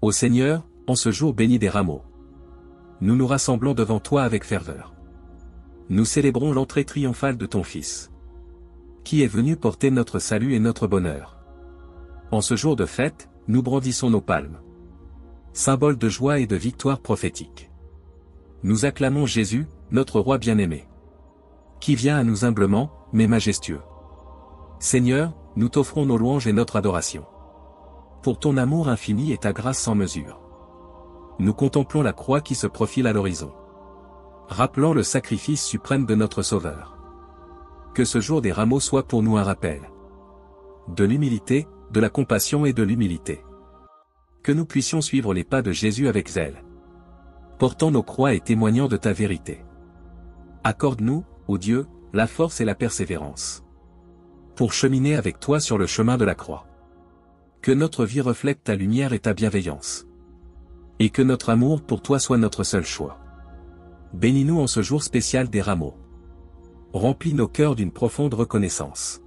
Ô Seigneur, en ce jour béni des rameaux, nous nous rassemblons devant toi avec ferveur. Nous célébrons l'entrée triomphale de ton Fils, qui est venu porter notre salut et notre bonheur. En ce jour de fête, nous brandissons nos palmes, symbole de joie et de victoire prophétique. Nous acclamons Jésus, notre roi bien-aimé, qui vient à nous humblement, mais majestueux. Seigneur, nous t'offrons nos louanges et notre adoration. Pour ton amour infini et ta grâce sans mesure. Nous contemplons la croix qui se profile à l'horizon, rappelant le sacrifice suprême de notre Sauveur. Que ce jour des rameaux soit pour nous un rappel de l'humilité, de la compassion et de l'humilité. Que nous puissions suivre les pas de Jésus avec zèle, portant nos croix et témoignant de ta vérité. Accorde-nous, ô Dieu, la force et la persévérance, pour cheminer avec toi sur le chemin de la croix. Que notre vie reflète ta lumière et ta bienveillance. Et que notre amour pour toi soit notre seul choix. Bénis-nous en ce jour spécial des rameaux. Remplis nos cœurs d'une profonde reconnaissance.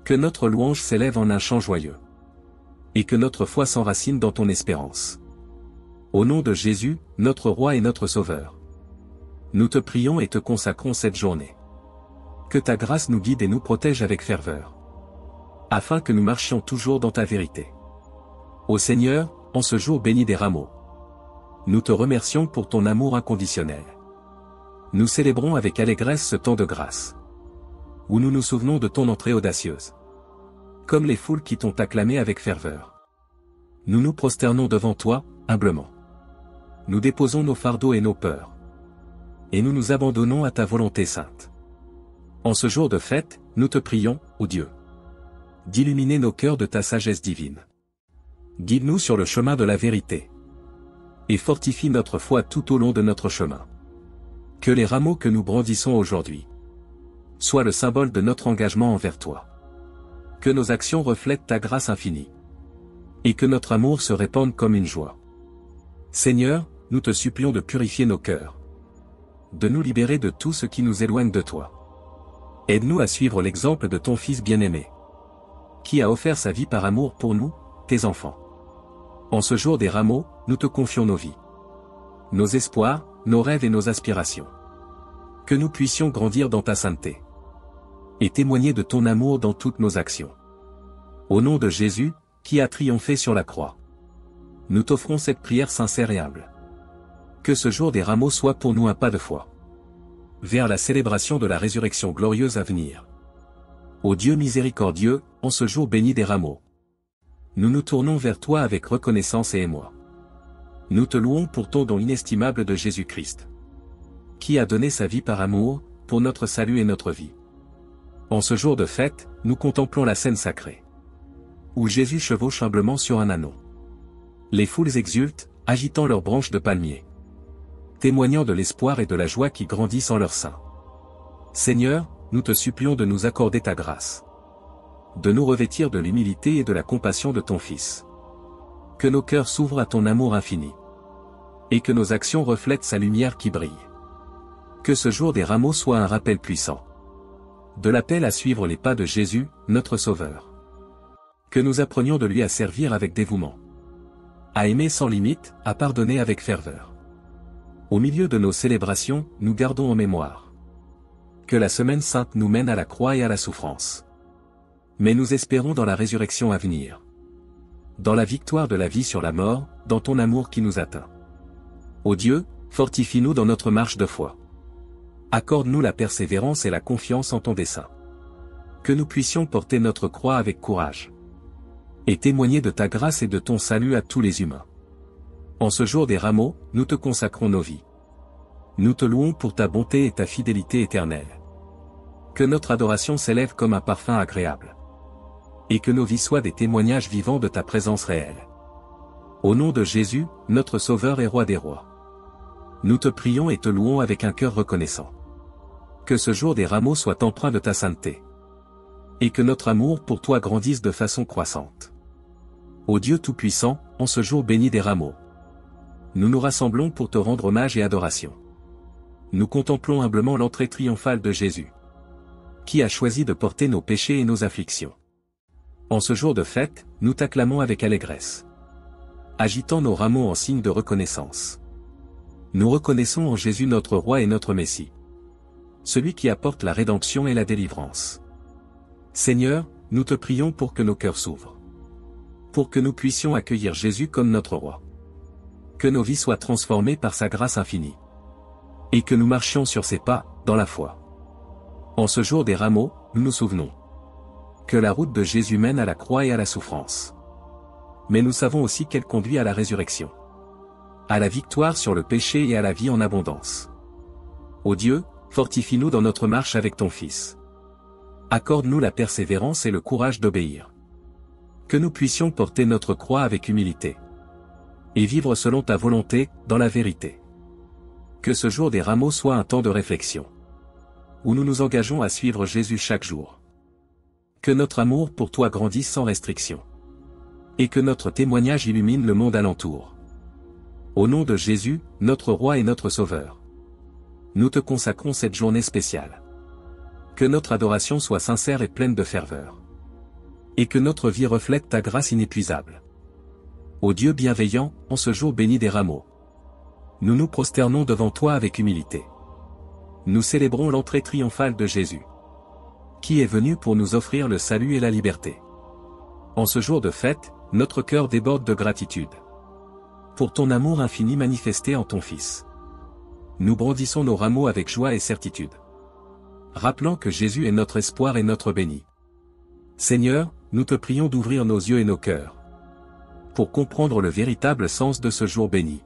Que notre louange s'élève en un chant joyeux. Et que notre foi s'enracine dans ton espérance. Au nom de Jésus, notre Roi et notre Sauveur, nous te prions et te consacrons cette journée. Que ta grâce nous guide et nous protège avec ferveur, afin que nous marchions toujours dans ta vérité. Ô Seigneur, en ce jour béni des rameaux, nous te remercions pour ton amour inconditionnel. Nous célébrons avec allégresse ce temps de grâce, où nous nous souvenons de ton entrée audacieuse. Comme les foules qui t'ont acclamé avec ferveur, nous nous prosternons devant toi, humblement. Nous déposons nos fardeaux et nos peurs, et nous nous abandonnons à ta volonté sainte. En ce jour de fête, nous te prions, ô Dieu, d'illuminer nos cœurs de ta sagesse divine. Guide-nous sur le chemin de la vérité, et fortifie notre foi tout au long de notre chemin. Que les rameaux que nous brandissons aujourd'hui soient le symbole de notre engagement envers toi. Que nos actions reflètent ta grâce infinie, et que notre amour se répande comme une joie. Seigneur, nous te supplions de purifier nos cœurs, de nous libérer de tout ce qui nous éloigne de toi. Aide-nous à suivre l'exemple de ton Fils bien-aimé, qui a offert sa vie par amour pour nous, tes enfants. En ce jour des rameaux, nous te confions nos vies, nos espoirs, nos rêves et nos aspirations. Que nous puissions grandir dans ta sainteté, et témoigner de ton amour dans toutes nos actions. Au nom de Jésus, qui a triomphé sur la croix, nous t'offrons cette prière sincère et humble. Que ce jour des rameaux soit pour nous un pas de foi vers la célébration de la résurrection glorieuse à venir. Ô Dieu miséricordieux, en ce jour béni des rameaux, nous nous tournons vers toi avec reconnaissance et émoi. Nous te louons pour ton don inestimable de Jésus-Christ, qui a donné sa vie par amour, pour notre salut et notre vie. En ce jour de fête, nous contemplons la scène sacrée, où Jésus chevauche humblement sur un ânon. Les foules exultent, agitant leurs branches de palmier, témoignant de l'espoir et de la joie qui grandissent en leur sein. Seigneur, nous te supplions de nous accorder ta grâce, de nous revêtir de l'humilité et de la compassion de ton Fils. Que nos cœurs s'ouvrent à ton amour infini, et que nos actions reflètent sa lumière qui brille. Que ce jour des rameaux soit un rappel puissant de l'appel à suivre les pas de Jésus, notre Sauveur. Que nous apprenions de lui à servir avec dévouement, à aimer sans limite, à pardonner avec ferveur. Au milieu de nos célébrations, nous gardons en mémoire que la semaine sainte nous mène à la croix et à la souffrance. Mais nous espérons dans la résurrection à venir, dans la victoire de la vie sur la mort, dans ton amour qui nous atteint. Ô Dieu, fortifie-nous dans notre marche de foi. Accorde-nous la persévérance et la confiance en ton dessein. Que nous puissions porter notre croix avec courage, et témoigner de ta grâce et de ton salut à tous les humains. En ce jour des rameaux, nous te consacrons nos vies. Nous te louons pour ta bonté et ta fidélité éternelle. Que notre adoration s'élève comme un parfum agréable, et que nos vies soient des témoignages vivants de ta présence réelle. Au nom de Jésus, notre Sauveur et Roi des rois, nous te prions et te louons avec un cœur reconnaissant. Que ce jour des rameaux soit empreint de ta sainteté, et que notre amour pour toi grandisse de façon croissante. Ô Dieu Tout-Puissant, en ce jour béni des rameaux, nous nous rassemblons pour te rendre hommage et adoration. Nous contemplons humblement l'entrée triomphale de Jésus, qui a choisi de porter nos péchés et nos afflictions. En ce jour de fête, nous t'acclamons avec allégresse. agitant nos rameaux en signe de reconnaissance. Nous reconnaissons en Jésus notre Roi et notre Messie. Celui qui apporte la rédemption et la délivrance. Seigneur, nous te prions pour que nos cœurs s'ouvrent. Pour que nous puissions accueillir Jésus comme notre Roi. Que nos vies soient transformées par sa grâce infinie. Et que nous marchions sur ses pas, dans la foi. En ce jour des rameaux, nous nous souvenons que la route de Jésus mène à la croix et à la souffrance. Mais nous savons aussi qu'elle conduit à la résurrection. À la victoire sur le péché et à la vie en abondance. Ô Dieu, fortifie-nous dans notre marche avec ton Fils. Accorde-nous la persévérance et le courage d'obéir. Que nous puissions porter notre croix avec humilité. Et vivre selon ta volonté, dans la vérité. Que ce jour des rameaux soit un temps de réflexion. Où nous nous engageons à suivre Jésus chaque jour. Que notre amour pour toi grandisse sans restriction. Et que notre témoignage illumine le monde alentour. Au nom de Jésus, notre Roi et notre Sauveur. Nous te consacrons cette journée spéciale. Que notre adoration soit sincère et pleine de ferveur. Et que notre vie reflète ta grâce inépuisable. Ô Dieu bienveillant, en ce jour béni des rameaux. Nous nous prosternons devant toi avec humilité. Nous célébrons l'entrée triomphale de Jésus. Qui est venu pour nous offrir le salut et la liberté. En ce jour de fête, notre cœur déborde de gratitude. Pour ton amour infini manifesté en ton Fils. Nous brandissons nos rameaux avec joie et certitude. Rappelant que Jésus est notre espoir et notre béni. Seigneur, nous te prions d'ouvrir nos yeux et nos cœurs. Pour comprendre le véritable sens de ce jour béni.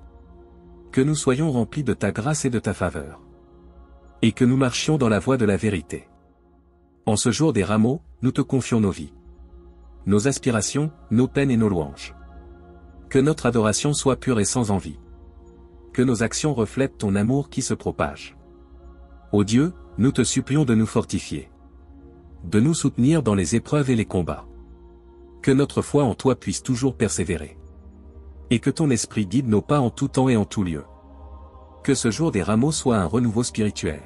Que nous soyons remplis de ta grâce et de ta faveur. Et que nous marchions dans la voie de la vérité. En ce jour des rameaux, nous te confions nos vies. Nos aspirations, nos peines et nos louanges. Que notre adoration soit pure et sans envie. Que nos actions reflètent ton amour qui se propage. Ô Dieu, nous te supplions de nous fortifier. De nous soutenir dans les épreuves et les combats. Que notre foi en toi puisse toujours persévérer. Et que ton esprit guide nos pas en tout temps et en tout lieu. Que ce jour des rameaux soit un renouveau spirituel.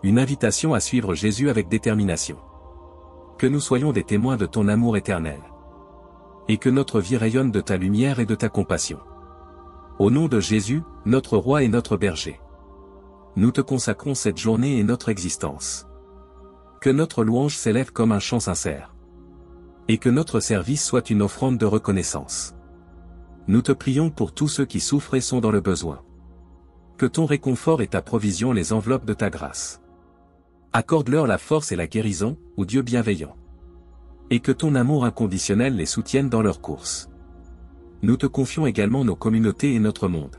Une invitation à suivre Jésus avec détermination. Que nous soyons des témoins de ton amour éternel. Et que notre vie rayonne de ta lumière et de ta compassion. Au nom de Jésus, notre Roi et notre berger. Nous te consacrons cette journée et notre existence. Que notre louange s'élève comme un chant sincère. Et que notre service soit une offrande de reconnaissance. Nous te prions pour tous ceux qui souffrent et sont dans le besoin. Que ton réconfort et ta provision les enveloppent de ta grâce. Accorde-leur la force et la guérison, ô Dieu bienveillant. Et que ton amour inconditionnel les soutienne dans leur course. Nous te confions également nos communautés et notre monde.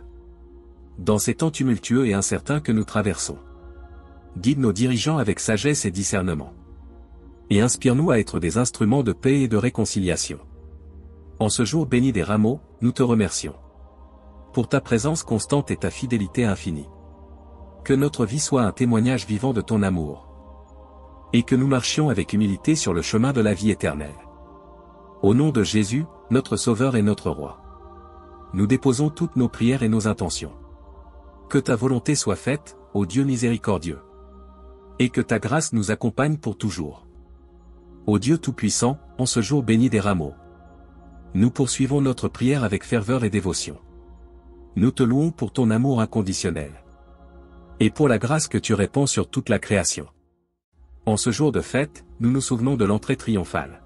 Dans ces temps tumultueux et incertains que nous traversons. Guide nos dirigeants avec sagesse et discernement. Et inspire-nous à être des instruments de paix et de réconciliation. En ce jour béni des rameaux, nous te remercions. Pour ta présence constante et ta fidélité infinie. Que notre vie soit un témoignage vivant de ton amour. Et que nous marchions avec humilité sur le chemin de la vie éternelle. Au nom de Jésus, notre Sauveur et notre Roi. Nous déposons toutes nos prières et nos intentions. Que ta volonté soit faite, ô Dieu miséricordieux. Et que ta grâce nous accompagne pour toujours. Ô Dieu Tout-Puissant, en ce jour béni des rameaux. Nous poursuivons notre prière avec ferveur et dévotion. Nous te louons pour ton amour inconditionnel. Et pour la grâce que tu répands sur toute la création. En ce jour de fête, nous nous souvenons de l'entrée triomphale.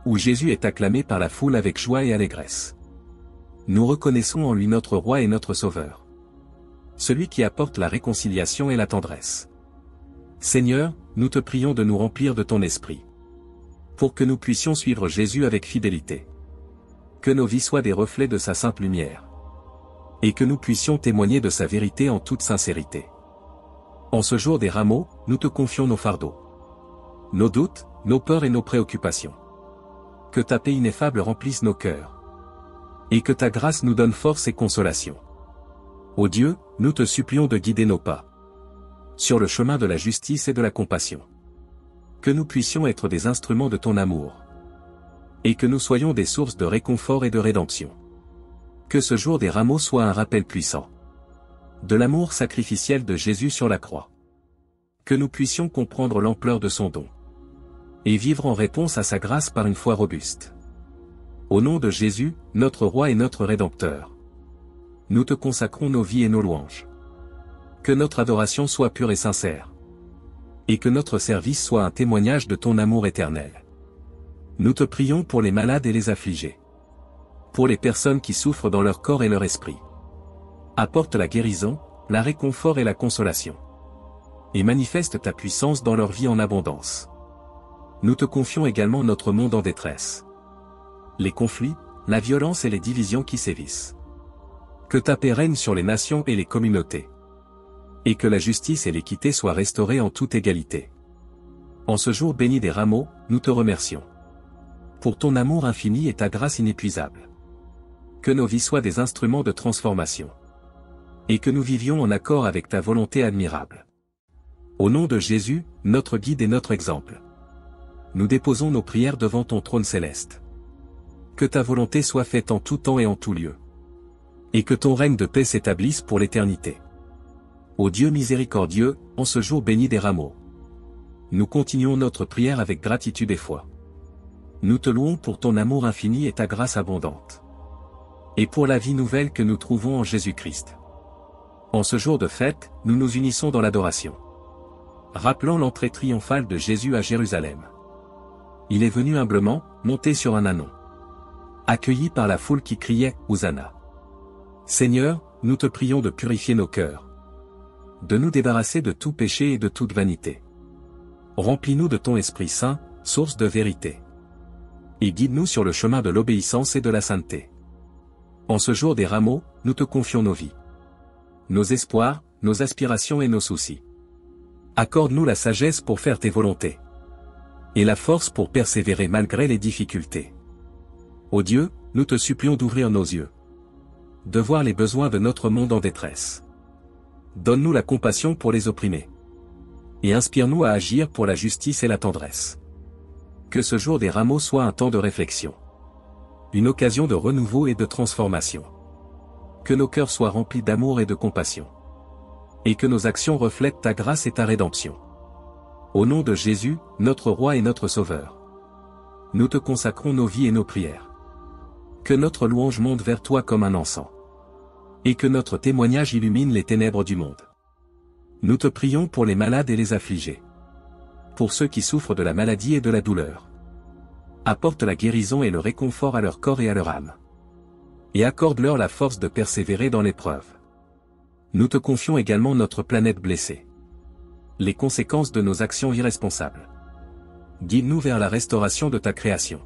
Où Jésus est acclamé par la foule avec joie et allégresse. Nous reconnaissons en lui notre Roi et notre Sauveur. Celui qui apporte la réconciliation et la tendresse. Seigneur, nous te prions de nous remplir de ton esprit. Pour que nous puissions suivre Jésus avec fidélité. Que nos vies soient des reflets de sa sainte lumière. Et que nous puissions témoigner de sa vérité en toute sincérité. En ce jour des rameaux, nous te confions nos fardeaux. Nos doutes, nos peurs et nos préoccupations. Que ta paix ineffable remplisse nos cœurs. Et que ta grâce nous donne force et consolation. Ô Dieu, nous te supplions de guider nos pas. Sur le chemin de la justice et de la compassion. Que nous puissions être des instruments de ton amour. Et que nous soyons des sources de réconfort et de rédemption. Que ce jour des rameaux soit un rappel puissant. De l'amour sacrificiel de Jésus sur la croix. Que nous puissions comprendre l'ampleur de son don. Et vivre en réponse à sa grâce par une foi robuste. Au nom de Jésus, notre Roi et notre Rédempteur. Nous te consacrons nos vies et nos louanges. Que notre adoration soit pure et sincère. Et que notre service soit un témoignage de ton amour éternel. Nous te prions pour les malades et les affligés. Pour les personnes qui souffrent dans leur corps et leur esprit. Apporte la guérison, la réconfort et la consolation. Et manifeste ta puissance dans leur vie en abondance. Nous te confions également notre monde en détresse. Les conflits, la violence et les divisions qui sévissent. Que ta paix règne sur les nations et les communautés. Et que la justice et l'équité soient restaurées en toute égalité. En ce jour béni des rameaux, nous te remercions. Pour ton amour infini et ta grâce inépuisable. Que nos vies soient des instruments de transformation. Et que nous vivions en accord avec ta volonté admirable. Au nom de Jésus, notre guide et notre exemple. Nous déposons nos prières devant ton trône céleste. Que ta volonté soit faite en tout temps et en tout lieu. Et que ton règne de paix s'établisse pour l'éternité. Ô Dieu miséricordieux, en ce jour béni des rameaux. Nous continuons notre prière avec gratitude et foi. Nous te louons pour ton amour infini et ta grâce abondante. Et pour la vie nouvelle que nous trouvons en Jésus-Christ. En ce jour de fête, nous nous unissons dans l'adoration. Rappelant l'entrée triomphale de Jésus à Jérusalem. Il est venu humblement, monté sur un ânon. Accueilli par la foule qui criait « Hosanna ». Seigneur, nous te prions de purifier nos cœurs. De nous débarrasser de tout péché et de toute vanité. Remplis-nous de ton Esprit Saint, source de vérité. Et guide-nous sur le chemin de l'obéissance et de la sainteté. En ce jour des rameaux, nous te confions nos vies. Nos espoirs, nos aspirations et nos soucis. Accorde-nous la sagesse pour faire tes volontés. Et la force pour persévérer malgré les difficultés. Ô Dieu, nous te supplions d'ouvrir nos yeux. De voir les besoins de notre monde en détresse. Donne-nous la compassion pour les opprimés. Et inspire-nous à agir pour la justice et la tendresse. Que ce jour des rameaux soit un temps de réflexion. Une occasion de renouveau et de transformation. Que nos cœurs soient remplis d'amour et de compassion. Et que nos actions reflètent ta grâce et ta rédemption. Au nom de Jésus, notre Roi et notre Sauveur. Nous te consacrons nos vies et nos prières. Que notre louange monte vers toi comme un encens. Et que notre témoignage illumine les ténèbres du monde. Nous te prions pour les malades et les affligés. Pour ceux qui souffrent de la maladie et de la douleur. Apporte la guérison et le réconfort à leur corps et à leur âme. Et accorde-leur la force de persévérer dans l'épreuve. Nous te confions également notre planète blessée. Les conséquences de nos actions irresponsables. Guide-nous vers la restauration de ta création.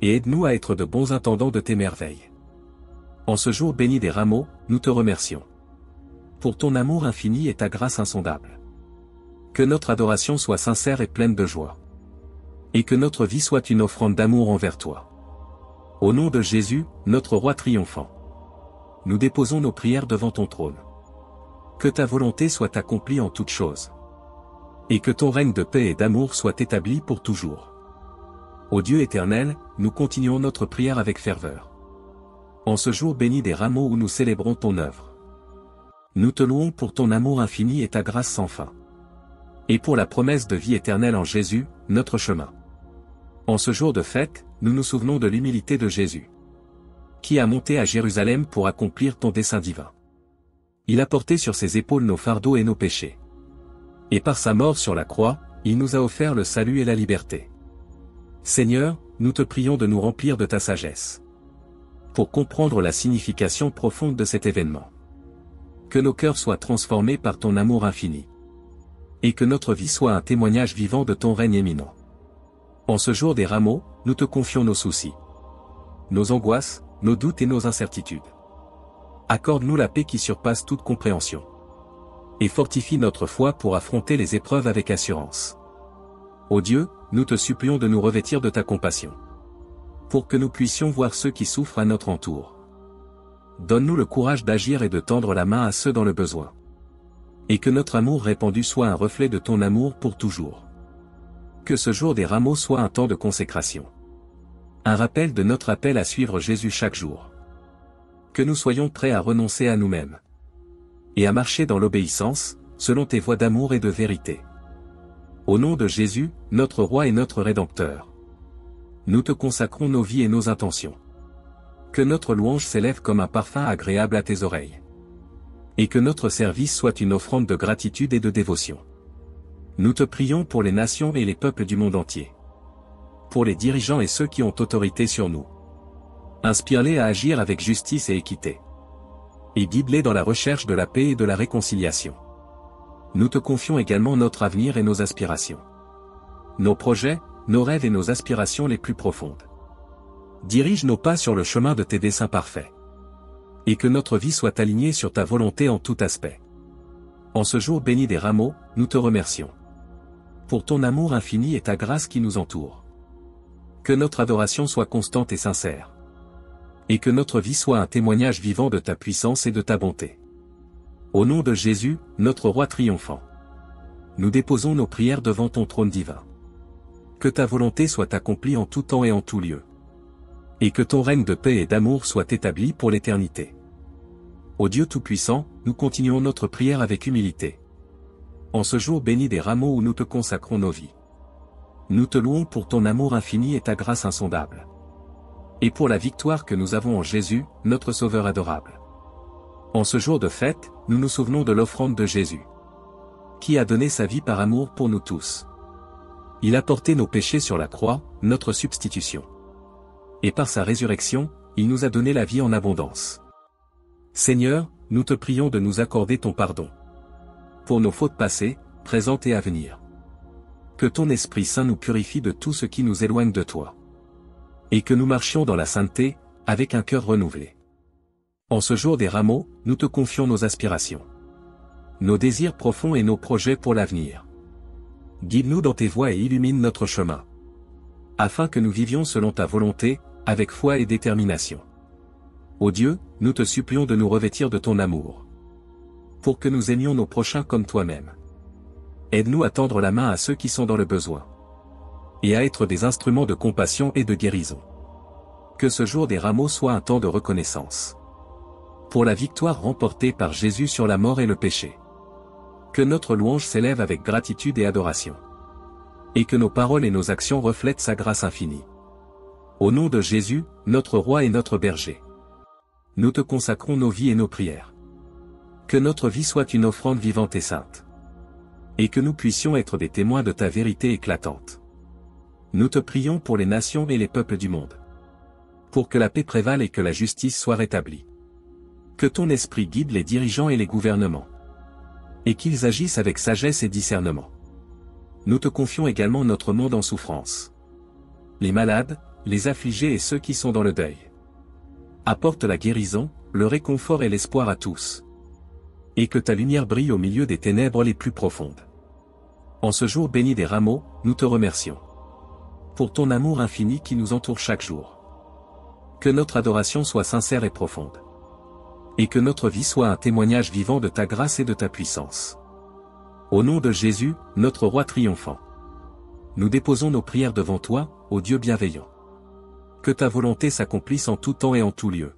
Et aide-nous à être de bons intendants de tes merveilles. En ce jour béni des rameaux, nous te remercions. Pour ton amour infini et ta grâce insondable. Que notre adoration soit sincère et pleine de joie. Et que notre vie soit une offrande d'amour envers toi. Au nom de Jésus, notre Roi triomphant. Nous déposons nos prières devant ton trône. Que ta volonté soit accomplie en toutes choses. Et que ton règne de paix et d'amour soit établi pour toujours. Ô Dieu éternel, nous continuons notre prière avec ferveur. En ce jour béni des rameaux où nous célébrons ton œuvre. Nous te louons pour ton amour infini et ta grâce sans fin. Et pour la promesse de vie éternelle en Jésus, notre chemin. En ce jour de fête, nous nous souvenons de l'humilité de Jésus. Qui a monté à Jérusalem pour accomplir ton dessein divin. Il a porté sur ses épaules nos fardeaux et nos péchés. Et par sa mort sur la croix, il nous a offert le salut et la liberté. Seigneur, nous te prions de nous remplir de ta sagesse. Pour comprendre la signification profonde de cet événement. Que nos cœurs soient transformés par ton amour infini. Et que notre vie soit un témoignage vivant de ton règne éminent. En ce jour des rameaux, nous te confions nos soucis. Nos angoisses, nos doutes et nos incertitudes. Accorde-nous la paix qui surpasse toute compréhension. Et fortifie notre foi pour affronter les épreuves avec assurance. Ô Dieu, nous te supplions de nous revêtir de ta compassion. Pour que nous puissions voir ceux qui souffrent à notre entour. Donne-nous le courage d'agir et de tendre la main à ceux dans le besoin. Et que notre amour répandu soit un reflet de ton amour pour toujours. Que ce jour des rameaux soit un temps de consécration. Un rappel de notre appel à suivre Jésus chaque jour. Que nous soyons prêts à renoncer à nous-mêmes. Et à marcher dans l'obéissance, selon tes voies d'amour et de vérité. Au nom de Jésus, notre Roi et notre Rédempteur. Nous te consacrons nos vies et nos intentions. Que notre louange s'élève comme un parfum agréable à tes oreilles. Et que notre service soit une offrande de gratitude et de dévotion. Nous te prions pour les nations et les peuples du monde entier. Pour les dirigeants et ceux qui ont autorité sur nous. Inspire-les à agir avec justice et équité. Et guide-les dans la recherche de la paix et de la réconciliation. Nous te confions également notre avenir et nos aspirations. Nos projets, nos rêves et nos aspirations les plus profondes. Dirige nos pas sur le chemin de tes desseins parfaits. Et que notre vie soit alignée sur ta volonté en tout aspect. En ce jour béni des rameaux, nous te remercions. Pour ton amour infini et ta grâce qui nous entoure. Que notre adoration soit constante et sincère. Et que notre vie soit un témoignage vivant de ta puissance et de ta bonté. Au nom de Jésus, notre roi triomphant. Nous déposons nos prières devant ton trône divin. Que ta volonté soit accomplie en tout temps et en tout lieu. Et que ton règne de paix et d'amour soit établi pour l'éternité. Ô Dieu Tout-Puissant, nous continuons notre prière avec humilité. En ce jour béni des rameaux où nous te consacrons nos vies. Nous te louons pour ton amour infini et ta grâce insondable. Et pour la victoire que nous avons en Jésus, notre Sauveur adorable. En ce jour de fête, nous nous souvenons de l'offrande de Jésus. Qui a donné sa vie par amour pour nous tous. Il a porté nos péchés sur la croix, notre substitution. Et par sa résurrection, il nous a donné la vie en abondance. Seigneur, nous te prions de nous accorder ton pardon. Pour nos fautes passées, présentes et à venir. Que ton Esprit Saint nous purifie de tout ce qui nous éloigne de toi. Et que nous marchions dans la sainteté, avec un cœur renouvelé. En ce jour des rameaux, nous te confions nos aspirations. Nos désirs profonds et nos projets pour l'avenir. Guide-nous dans tes voies et illumine notre chemin. Afin que nous vivions selon ta volonté, avec foi et détermination. Ô Dieu, nous te supplions de nous revêtir de ton amour. Pour que nous aimions nos prochains comme toi-même. Aide-nous à tendre la main à ceux qui sont dans le besoin. Et à être des instruments de compassion et de guérison. Que ce jour des rameaux soit un temps de reconnaissance. Pour la victoire remportée par Jésus sur la mort et le péché. Que notre louange s'élève avec gratitude et adoration. Et que nos paroles et nos actions reflètent sa grâce infinie. Au nom de Jésus, notre roi et notre berger. Nous te consacrons nos vies et nos prières. Que notre vie soit une offrande vivante et sainte. Et que nous puissions être des témoins de ta vérité éclatante. Nous te prions pour les nations et les peuples du monde. Pour que la paix prévale et que la justice soit rétablie. Que ton esprit guide les dirigeants et les gouvernements. Et qu'ils agissent avec sagesse et discernement. Nous te confions également notre monde en souffrance. Les malades, les affligés et ceux qui sont dans le deuil. Apporte la guérison, le réconfort et l'espoir à tous. Et que ta lumière brille au milieu des ténèbres les plus profondes. En ce jour béni des rameaux, nous te remercions. Pour ton amour infini qui nous entoure chaque jour. Que notre adoration soit sincère et profonde. Et que notre vie soit un témoignage vivant de ta grâce et de ta puissance. Au nom de Jésus, notre roi triomphant. Nous déposons nos prières devant toi, ô Dieu bienveillant. Que ta volonté s'accomplisse en tout temps et en tout lieu.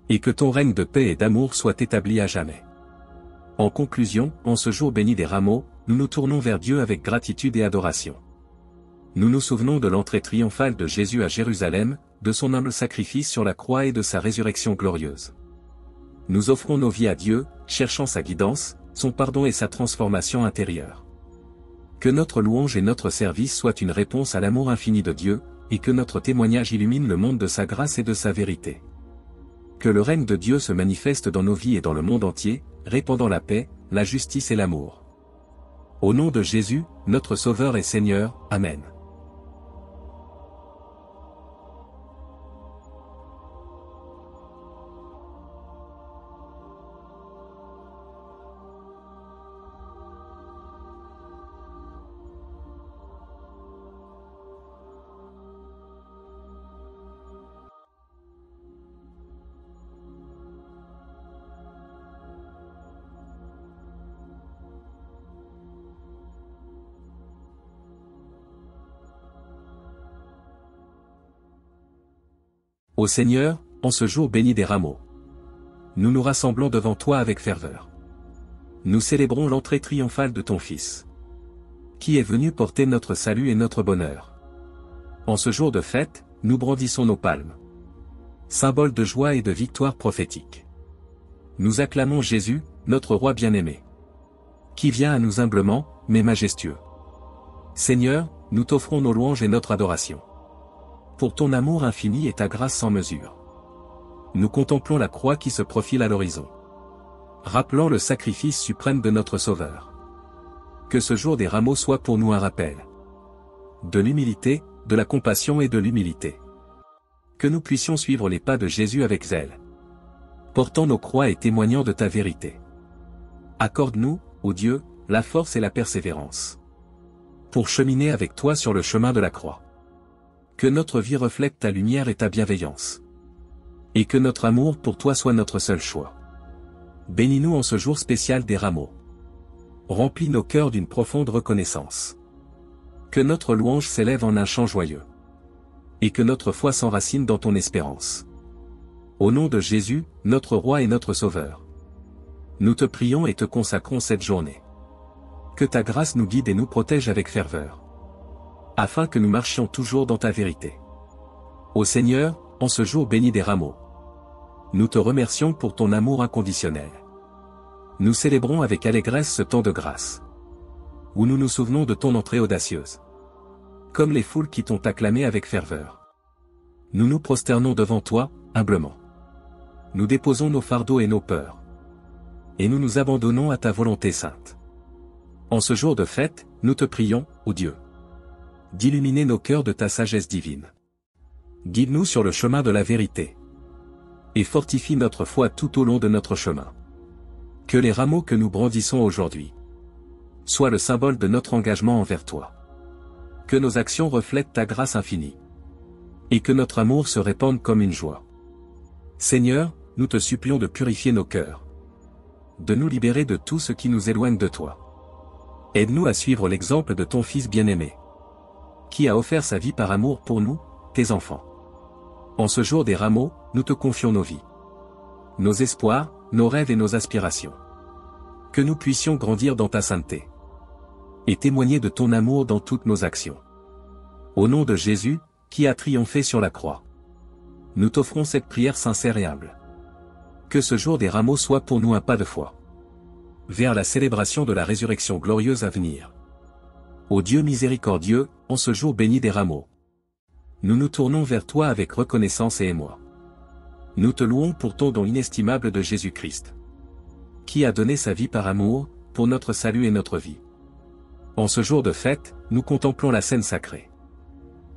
Et que ton règne de paix et d'amour soit établi à jamais. En conclusion, en ce jour béni des rameaux, nous nous tournons vers Dieu avec gratitude et adoration. Nous nous souvenons de l'entrée triomphale de Jésus à Jérusalem, de son humble sacrifice sur la croix et de sa résurrection glorieuse. Nous offrons nos vies à Dieu, cherchant sa guidance, son pardon et sa transformation intérieure. Que notre louange et notre service soient une réponse à l'amour infini de Dieu, et que notre témoignage illumine le monde de sa grâce et de sa vérité. Que le règne de Dieu se manifeste dans nos vies et dans le monde entier, répandant la paix, la justice et l'amour. Au nom de Jésus, notre Sauveur et Seigneur, Amen. Ô Seigneur, en ce jour béni des rameaux. Nous nous rassemblons devant toi avec ferveur. Nous célébrons l'entrée triomphale de ton Fils. Qui est venu porter notre salut et notre bonheur. En ce jour de fête, nous brandissons nos palmes. Symbole de joie et de victoire prophétique. Nous acclamons Jésus, notre roi bien-aimé. Qui vient à nous humblement, mais majestueux. Seigneur, nous t'offrons nos louanges et notre adoration. Pour ton amour infini et ta grâce sans mesure. Nous contemplons la croix qui se profile à l'horizon. Rappelant le sacrifice suprême de notre Sauveur. Que ce jour des rameaux soit pour nous un rappel. De l'humilité, de la compassion et de l'humilité. Que nous puissions suivre les pas de Jésus avec zèle. Portant nos croix et témoignant de ta vérité. Accorde-nous, ô Dieu, la force et la persévérance. Pour cheminer avec toi sur le chemin de la croix. Que notre vie reflète ta lumière et ta bienveillance. Et que notre amour pour toi soit notre seul choix. Bénis-nous en ce jour spécial des rameaux. Remplis nos cœurs d'une profonde reconnaissance. Que notre louange s'élève en un chant joyeux. Et que notre foi s'enracine dans ton espérance. Au nom de Jésus, notre Roi et notre Sauveur. Nous te prions et te consacrons cette journée. Que ta grâce nous guide et nous protège avec ferveur. Afin que nous marchions toujours dans ta vérité. Ô Seigneur, en ce jour béni des rameaux. Nous te remercions pour ton amour inconditionnel. Nous célébrons avec allégresse ce temps de grâce. Où nous nous souvenons de ton entrée audacieuse. Comme les foules qui t'ont acclamé avec ferveur. Nous nous prosternons devant toi, humblement. Nous déposons nos fardeaux et nos peurs. Et nous nous abandonnons à ta volonté sainte. En ce jour de fête, nous te prions, ô Dieu, d'illuminer nos cœurs de ta sagesse divine. Guide-nous sur le chemin de la vérité. Et fortifie notre foi tout au long de notre chemin. Que les rameaux que nous brandissons aujourd'hui soient le symbole de notre engagement envers toi. Que nos actions reflètent ta grâce infinie. Et que notre amour se répande comme une joie. Seigneur, nous te supplions de purifier nos cœurs. De nous libérer de tout ce qui nous éloigne de toi. Aide-nous à suivre l'exemple de ton Fils bien-aimé. Qui a offert sa vie par amour pour nous, tes enfants. En ce jour des rameaux, nous te confions nos vies. Nos espoirs, nos rêves et nos aspirations. Que nous puissions grandir dans ta sainteté. Et témoigner de ton amour dans toutes nos actions. Au nom de Jésus, qui a triomphé sur la croix. Nous t'offrons cette prière sincère et humble. Que ce jour des rameaux soit pour nous un pas de foi. Vers la célébration de la résurrection glorieuse à venir. Ô Dieu miséricordieux, en ce jour béni des rameaux. Nous nous tournons vers toi avec reconnaissance et émoi. Nous te louons pour ton don inestimable de Jésus-Christ. Qui a donné sa vie par amour, pour notre salut et notre vie. En ce jour de fête, nous contemplons la scène sacrée.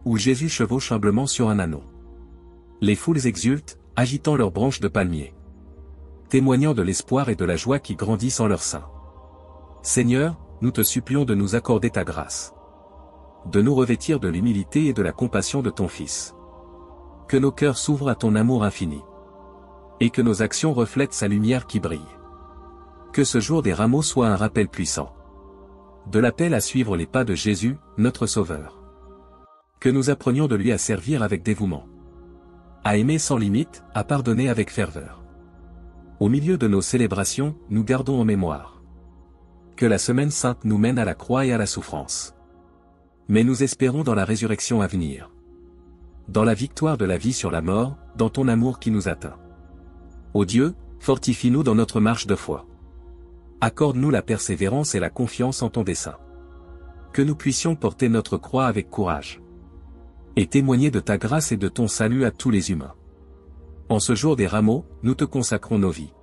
Où Jésus chevauche humblement sur un ânon. Les foules exultent, agitant leurs branches de palmier. Témoignant de l'espoir et de la joie qui grandissent en leur sein. Seigneur, nous te supplions de nous accorder ta grâce. De nous revêtir de l'humilité et de la compassion de ton Fils. Que nos cœurs s'ouvrent à ton amour infini. Et que nos actions reflètent sa lumière qui brille. Que ce jour des rameaux soit un rappel puissant. De l'appel à suivre les pas de Jésus, notre Sauveur. Que nous apprenions de lui à servir avec dévouement. À aimer sans limite, à pardonner avec ferveur. Au milieu de nos célébrations, nous gardons en mémoire. Que la semaine sainte nous mène à la croix et à la souffrance. Mais nous espérons dans la résurrection à venir. Dans la victoire de la vie sur la mort, dans ton amour qui nous atteint. Ô Dieu, fortifie-nous dans notre marche de foi. Accorde-nous la persévérance et la confiance en ton dessein. Que nous puissions porter notre croix avec courage. Et témoigner de ta grâce et de ton salut à tous les humains. En ce jour des rameaux, nous te consacrons nos vies.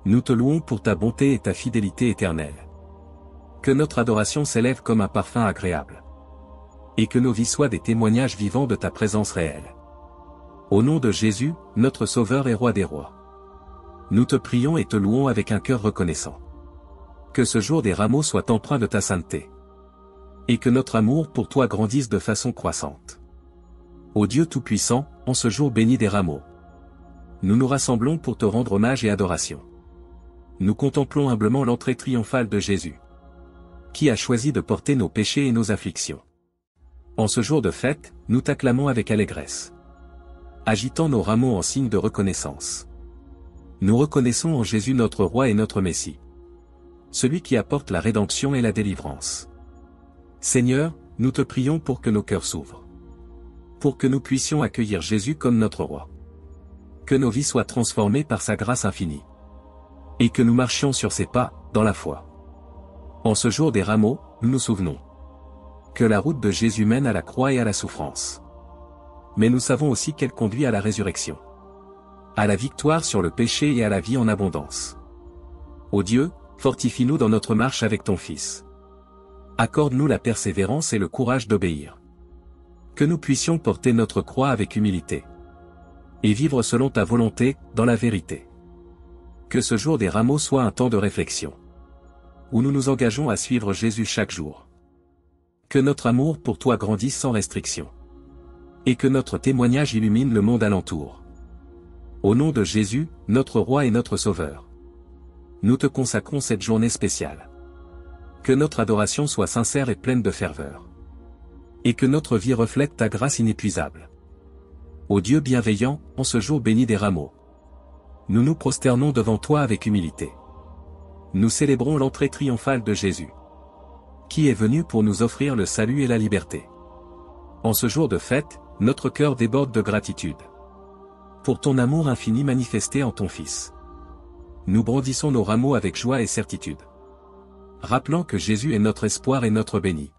Nous te louons pour ta bonté et ta fidélité éternelle. Que notre adoration s'élève comme un parfum agréable. Et que nos vies soient des témoignages vivants de ta présence réelle. Au nom de Jésus, notre Sauveur et Roi des rois. Nous te prions et te louons avec un cœur reconnaissant. Que ce jour des rameaux soit empreint de ta sainteté. Et que notre amour pour toi grandisse de façon croissante. Ô Dieu Tout-Puissant, en ce jour béni des rameaux. Nous nous rassemblons pour te rendre hommage et adoration. Nous contemplons humblement l'entrée triomphale de Jésus. Qui a choisi de porter nos péchés et nos afflictions. En ce jour de fête, nous t'acclamons avec allégresse. Agitant nos rameaux en signe de reconnaissance. Nous reconnaissons en Jésus notre Roi et notre Messie. Celui qui apporte la rédemption et la délivrance. Seigneur, nous te prions pour que nos cœurs s'ouvrent. pour que nous puissions accueillir Jésus comme notre roi. Que nos vies soient transformées par sa grâce infinie. Et que nous marchions sur ses pas, dans la foi. En ce jour des rameaux, nous nous souvenons que la route de Jésus mène à la croix et à la souffrance. Mais nous savons aussi qu'elle conduit à la résurrection, à la victoire sur le péché et à la vie en abondance. Ô Dieu, fortifie-nous dans notre marche avec ton Fils. Accorde-nous la persévérance et le courage d'obéir. Que nous puissions porter notre croix avec humilité. Et vivre selon ta volonté, dans la vérité. Que ce jour des rameaux soit un temps de réflexion, où nous nous engageons à suivre Jésus chaque jour. Que notre amour pour toi grandisse sans restriction. Et que notre témoignage illumine le monde alentour. Au nom de Jésus, notre Roi et notre Sauveur, nous te consacrons cette journée spéciale. Que notre adoration soit sincère et pleine de ferveur. Et que notre vie reflète ta grâce inépuisable. Ô Dieu bienveillant, en ce jour béni des rameaux, nous nous prosternons devant toi avec humilité. Nous célébrons l'entrée triomphale de Jésus, qui est venu pour nous offrir le salut et la liberté. En ce jour de fête, notre cœur déborde de gratitude pour ton amour infini manifesté en ton Fils. Nous brandissons nos rameaux avec joie et certitude, rappelant que Jésus est notre espoir et notre béni.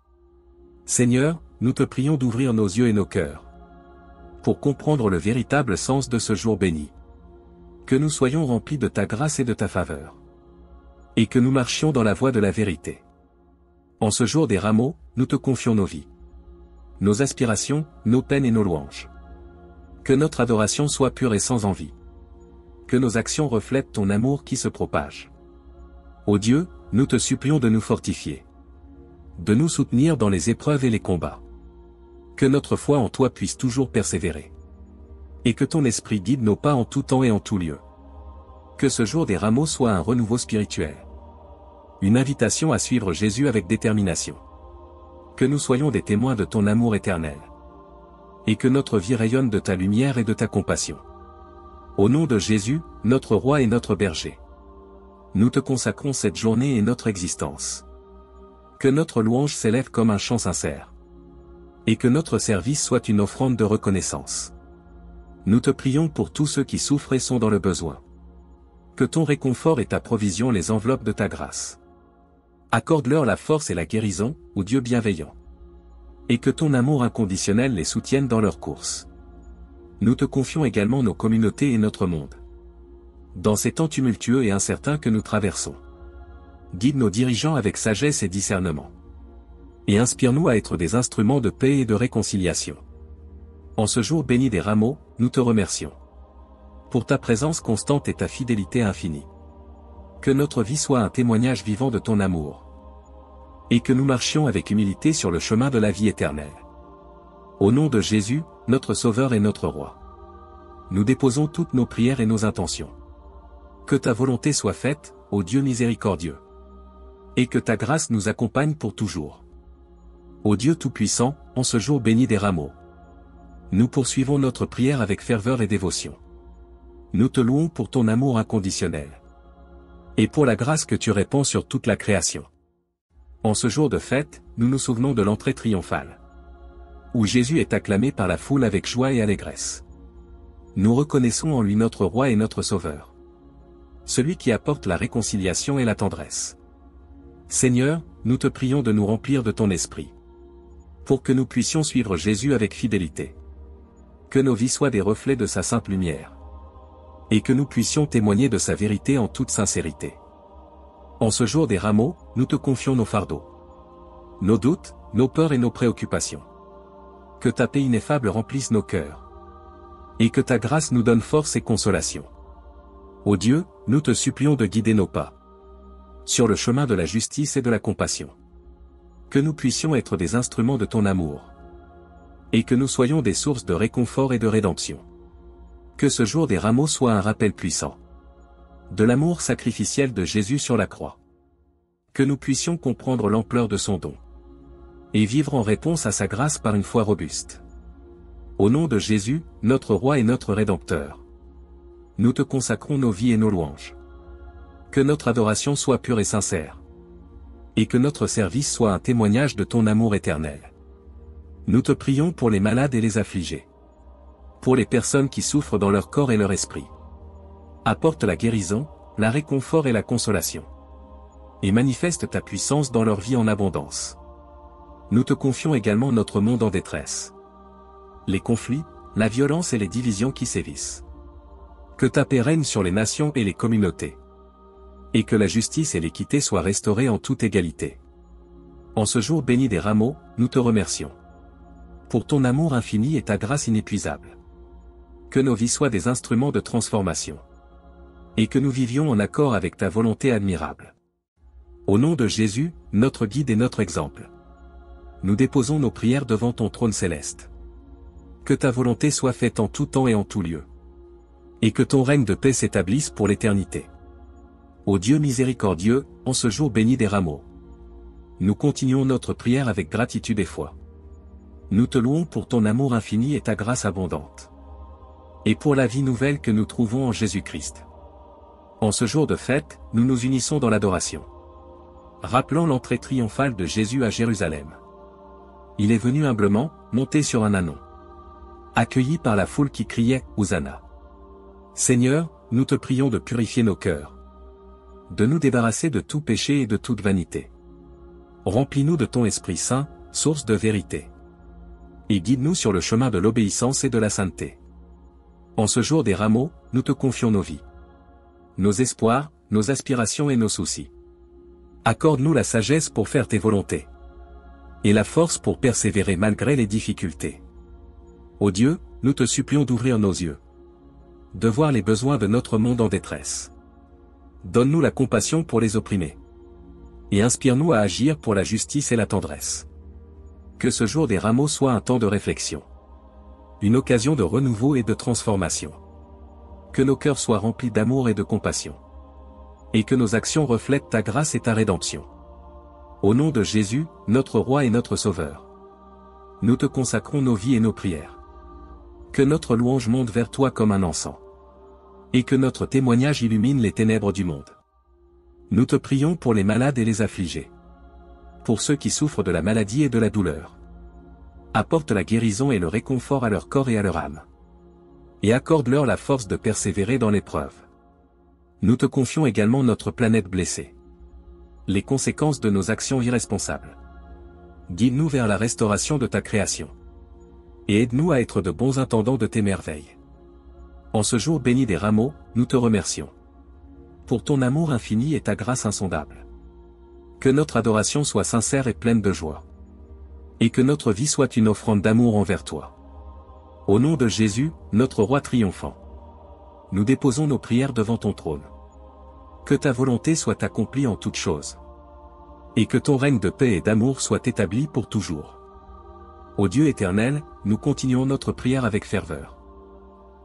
Seigneur, nous te prions d'ouvrir nos yeux et nos cœurs pour comprendre le véritable sens de ce jour béni. Que nous soyons remplis de ta grâce et de ta faveur. Et que nous marchions dans la voie de la vérité. En ce jour des rameaux, nous te confions nos vies, nos aspirations, nos peines et nos louanges. Que notre adoration soit pure et sans envie. Que nos actions reflètent ton amour qui se propage. Ô Dieu, nous te supplions de nous fortifier, de nous soutenir dans les épreuves et les combats. Que notre foi en toi puisse toujours persévérer. Et que ton esprit guide nos pas en tout temps et en tout lieu. Que ce jour des rameaux soit un renouveau spirituel. Une invitation à suivre Jésus avec détermination. Que nous soyons des témoins de ton amour éternel. Et que notre vie rayonne de ta lumière et de ta compassion. Au nom de Jésus, notre Roi et notre berger, nous te consacrons cette journée et notre existence. Que notre louange s'élève comme un chant sincère. Et que notre service soit une offrande de reconnaissance. Nous te prions pour tous ceux qui souffrent et sont dans le besoin. Que ton réconfort et ta provision les enveloppent de ta grâce. Accorde-leur la force et la guérison, ô Dieu bienveillant. Et que ton amour inconditionnel les soutienne dans leur course. Nous te confions également nos communautés et notre monde. Dans ces temps tumultueux et incertains que nous traversons, guide nos dirigeants avec sagesse et discernement. Et inspire-nous à être des instruments de paix et de réconciliation. En ce jour béni des rameaux, nous te remercions pour ta présence constante et ta fidélité infinie. Que notre vie soit un témoignage vivant de ton amour. Et que nous marchions avec humilité sur le chemin de la vie éternelle. Au nom de Jésus, notre Sauveur et notre Roi, nous déposons toutes nos prières et nos intentions. Que ta volonté soit faite, ô Dieu miséricordieux. Et que ta grâce nous accompagne pour toujours. Ô Dieu Tout-Puissant, en ce jour béni des rameaux, nous poursuivons notre prière avec ferveur et dévotion. Nous te louons pour ton amour inconditionnel. Et pour la grâce que tu répands sur toute la création. En ce jour de fête, nous nous souvenons de l'entrée triomphale, où Jésus est acclamé par la foule avec joie et allégresse. Nous reconnaissons en lui notre Roi et notre Sauveur, celui qui apporte la réconciliation et la tendresse. Seigneur, nous te prions de nous remplir de ton esprit, pour que nous puissions suivre Jésus avec fidélité. Que nos vies soient des reflets de sa sainte lumière. Et que nous puissions témoigner de sa vérité en toute sincérité. En ce jour des rameaux, nous te confions nos fardeaux, nos doutes, nos peurs et nos préoccupations. Que ta paix ineffable remplisse nos cœurs. Et que ta grâce nous donne force et consolation. Ô Dieu, nous te supplions de guider nos pas sur le chemin de la justice et de la compassion. Que nous puissions être des instruments de ton amour. Et que nous soyons des sources de réconfort et de rédemption. Que ce jour des rameaux soit un rappel puissant de l'amour sacrificiel de Jésus sur la croix. Que nous puissions comprendre l'ampleur de son don. Et vivre en réponse à sa grâce par une foi robuste. Au nom de Jésus, notre Roi et notre Rédempteur, nous te consacrons nos vies et nos louanges. Que notre adoration soit pure et sincère. Et que notre service soit un témoignage de ton amour éternel. Nous te prions pour les malades et les affligés. Pour les personnes qui souffrent dans leur corps et leur esprit. Apporte la guérison, la réconfort et la consolation. Et manifeste ta puissance dans leur vie en abondance. Nous te confions également notre monde en détresse. Les conflits, la violence et les divisions qui sévissent. Que ta paix règne sur les nations et les communautés. Et que la justice et l'équité soient restaurées en toute égalité. En ce jour béni des rameaux, nous te remercions. Pour ton amour infini et ta grâce inépuisable. Que nos vies soient des instruments de transformation. Et que nous vivions en accord avec ta volonté admirable. Au nom de Jésus, notre guide et notre exemple. Nous déposons nos prières devant ton trône céleste. Que ta volonté soit faite en tout temps et en tout lieu. Et que ton règne de paix s'établisse pour l'éternité. Ô Dieu miséricordieux, en ce jour béni des rameaux. Nous continuons notre prière avec gratitude et foi. Nous te louons pour ton amour infini et ta grâce abondante. Et pour la vie nouvelle que nous trouvons en Jésus-Christ. En ce jour de fête, nous nous unissons dans l'adoration. Rappelant l'entrée triomphale de Jésus à Jérusalem. Il est venu humblement, monté sur un ânon. Accueilli par la foule qui criait « Hosanna ». Seigneur, nous te prions de purifier nos cœurs. De nous débarrasser de tout péché et de toute vanité. Remplis-nous de ton Esprit Saint, source de vérité. Et guide-nous sur le chemin de l'obéissance et de la sainteté. En ce jour des rameaux, nous te confions nos vies. Nos espoirs, nos aspirations et nos soucis. Accorde-nous la sagesse pour faire tes volontés. Et la force pour persévérer malgré les difficultés. Ô Dieu, nous te supplions d'ouvrir nos yeux. De voir les besoins de notre monde en détresse. Donne-nous la compassion pour les opprimés. Et inspire-nous à agir pour la justice et la tendresse. Que ce jour des rameaux soit un temps de réflexion. Une occasion de renouveau et de transformation. Que nos cœurs soient remplis d'amour et de compassion. Et que nos actions reflètent ta grâce et ta rédemption. Au nom de Jésus, notre Roi et notre Sauveur. Nous te consacrons nos vies et nos prières. Que notre louange monte vers toi comme un encens. Et que notre témoignage illumine les ténèbres du monde. Nous te prions pour les malades et les affligés. Pour ceux qui souffrent de la maladie et de la douleur. Apporte la guérison et le réconfort à leur corps et à leur âme. Et accorde-leur la force de persévérer dans l'épreuve. Nous te confions également notre planète blessée. Les conséquences de nos actions irresponsables. Guide-nous vers la restauration de ta création. Et aide-nous à être de bons intendants de tes merveilles. En ce jour béni des rameaux, nous te remercions. Pour ton amour infini et ta grâce insondable. Que notre adoration soit sincère et pleine de joie. Et que notre vie soit une offrande d'amour envers toi. Au nom de Jésus, notre Roi triomphant. Nous déposons nos prières devant ton trône. Que ta volonté soit accomplie en toutes choses. Et que ton règne de paix et d'amour soit établi pour toujours. Ô Dieu éternel, nous continuons notre prière avec ferveur.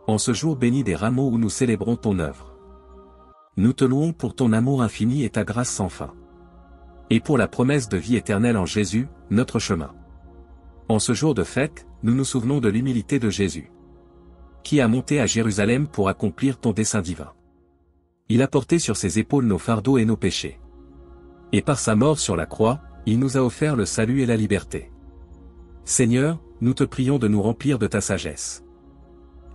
En ce jour béni des rameaux où nous célébrons ton œuvre. Nous te louons pour ton amour infini et ta grâce sans fin. Et pour la promesse de vie éternelle en Jésus, notre chemin. En ce jour de fête, nous nous souvenons de l'humilité de Jésus. Qui a monté à Jérusalem pour accomplir ton dessein divin. Il a porté sur ses épaules nos fardeaux et nos péchés. Et par sa mort sur la croix, il nous a offert le salut et la liberté. Seigneur, nous te prions de nous remplir de ta sagesse.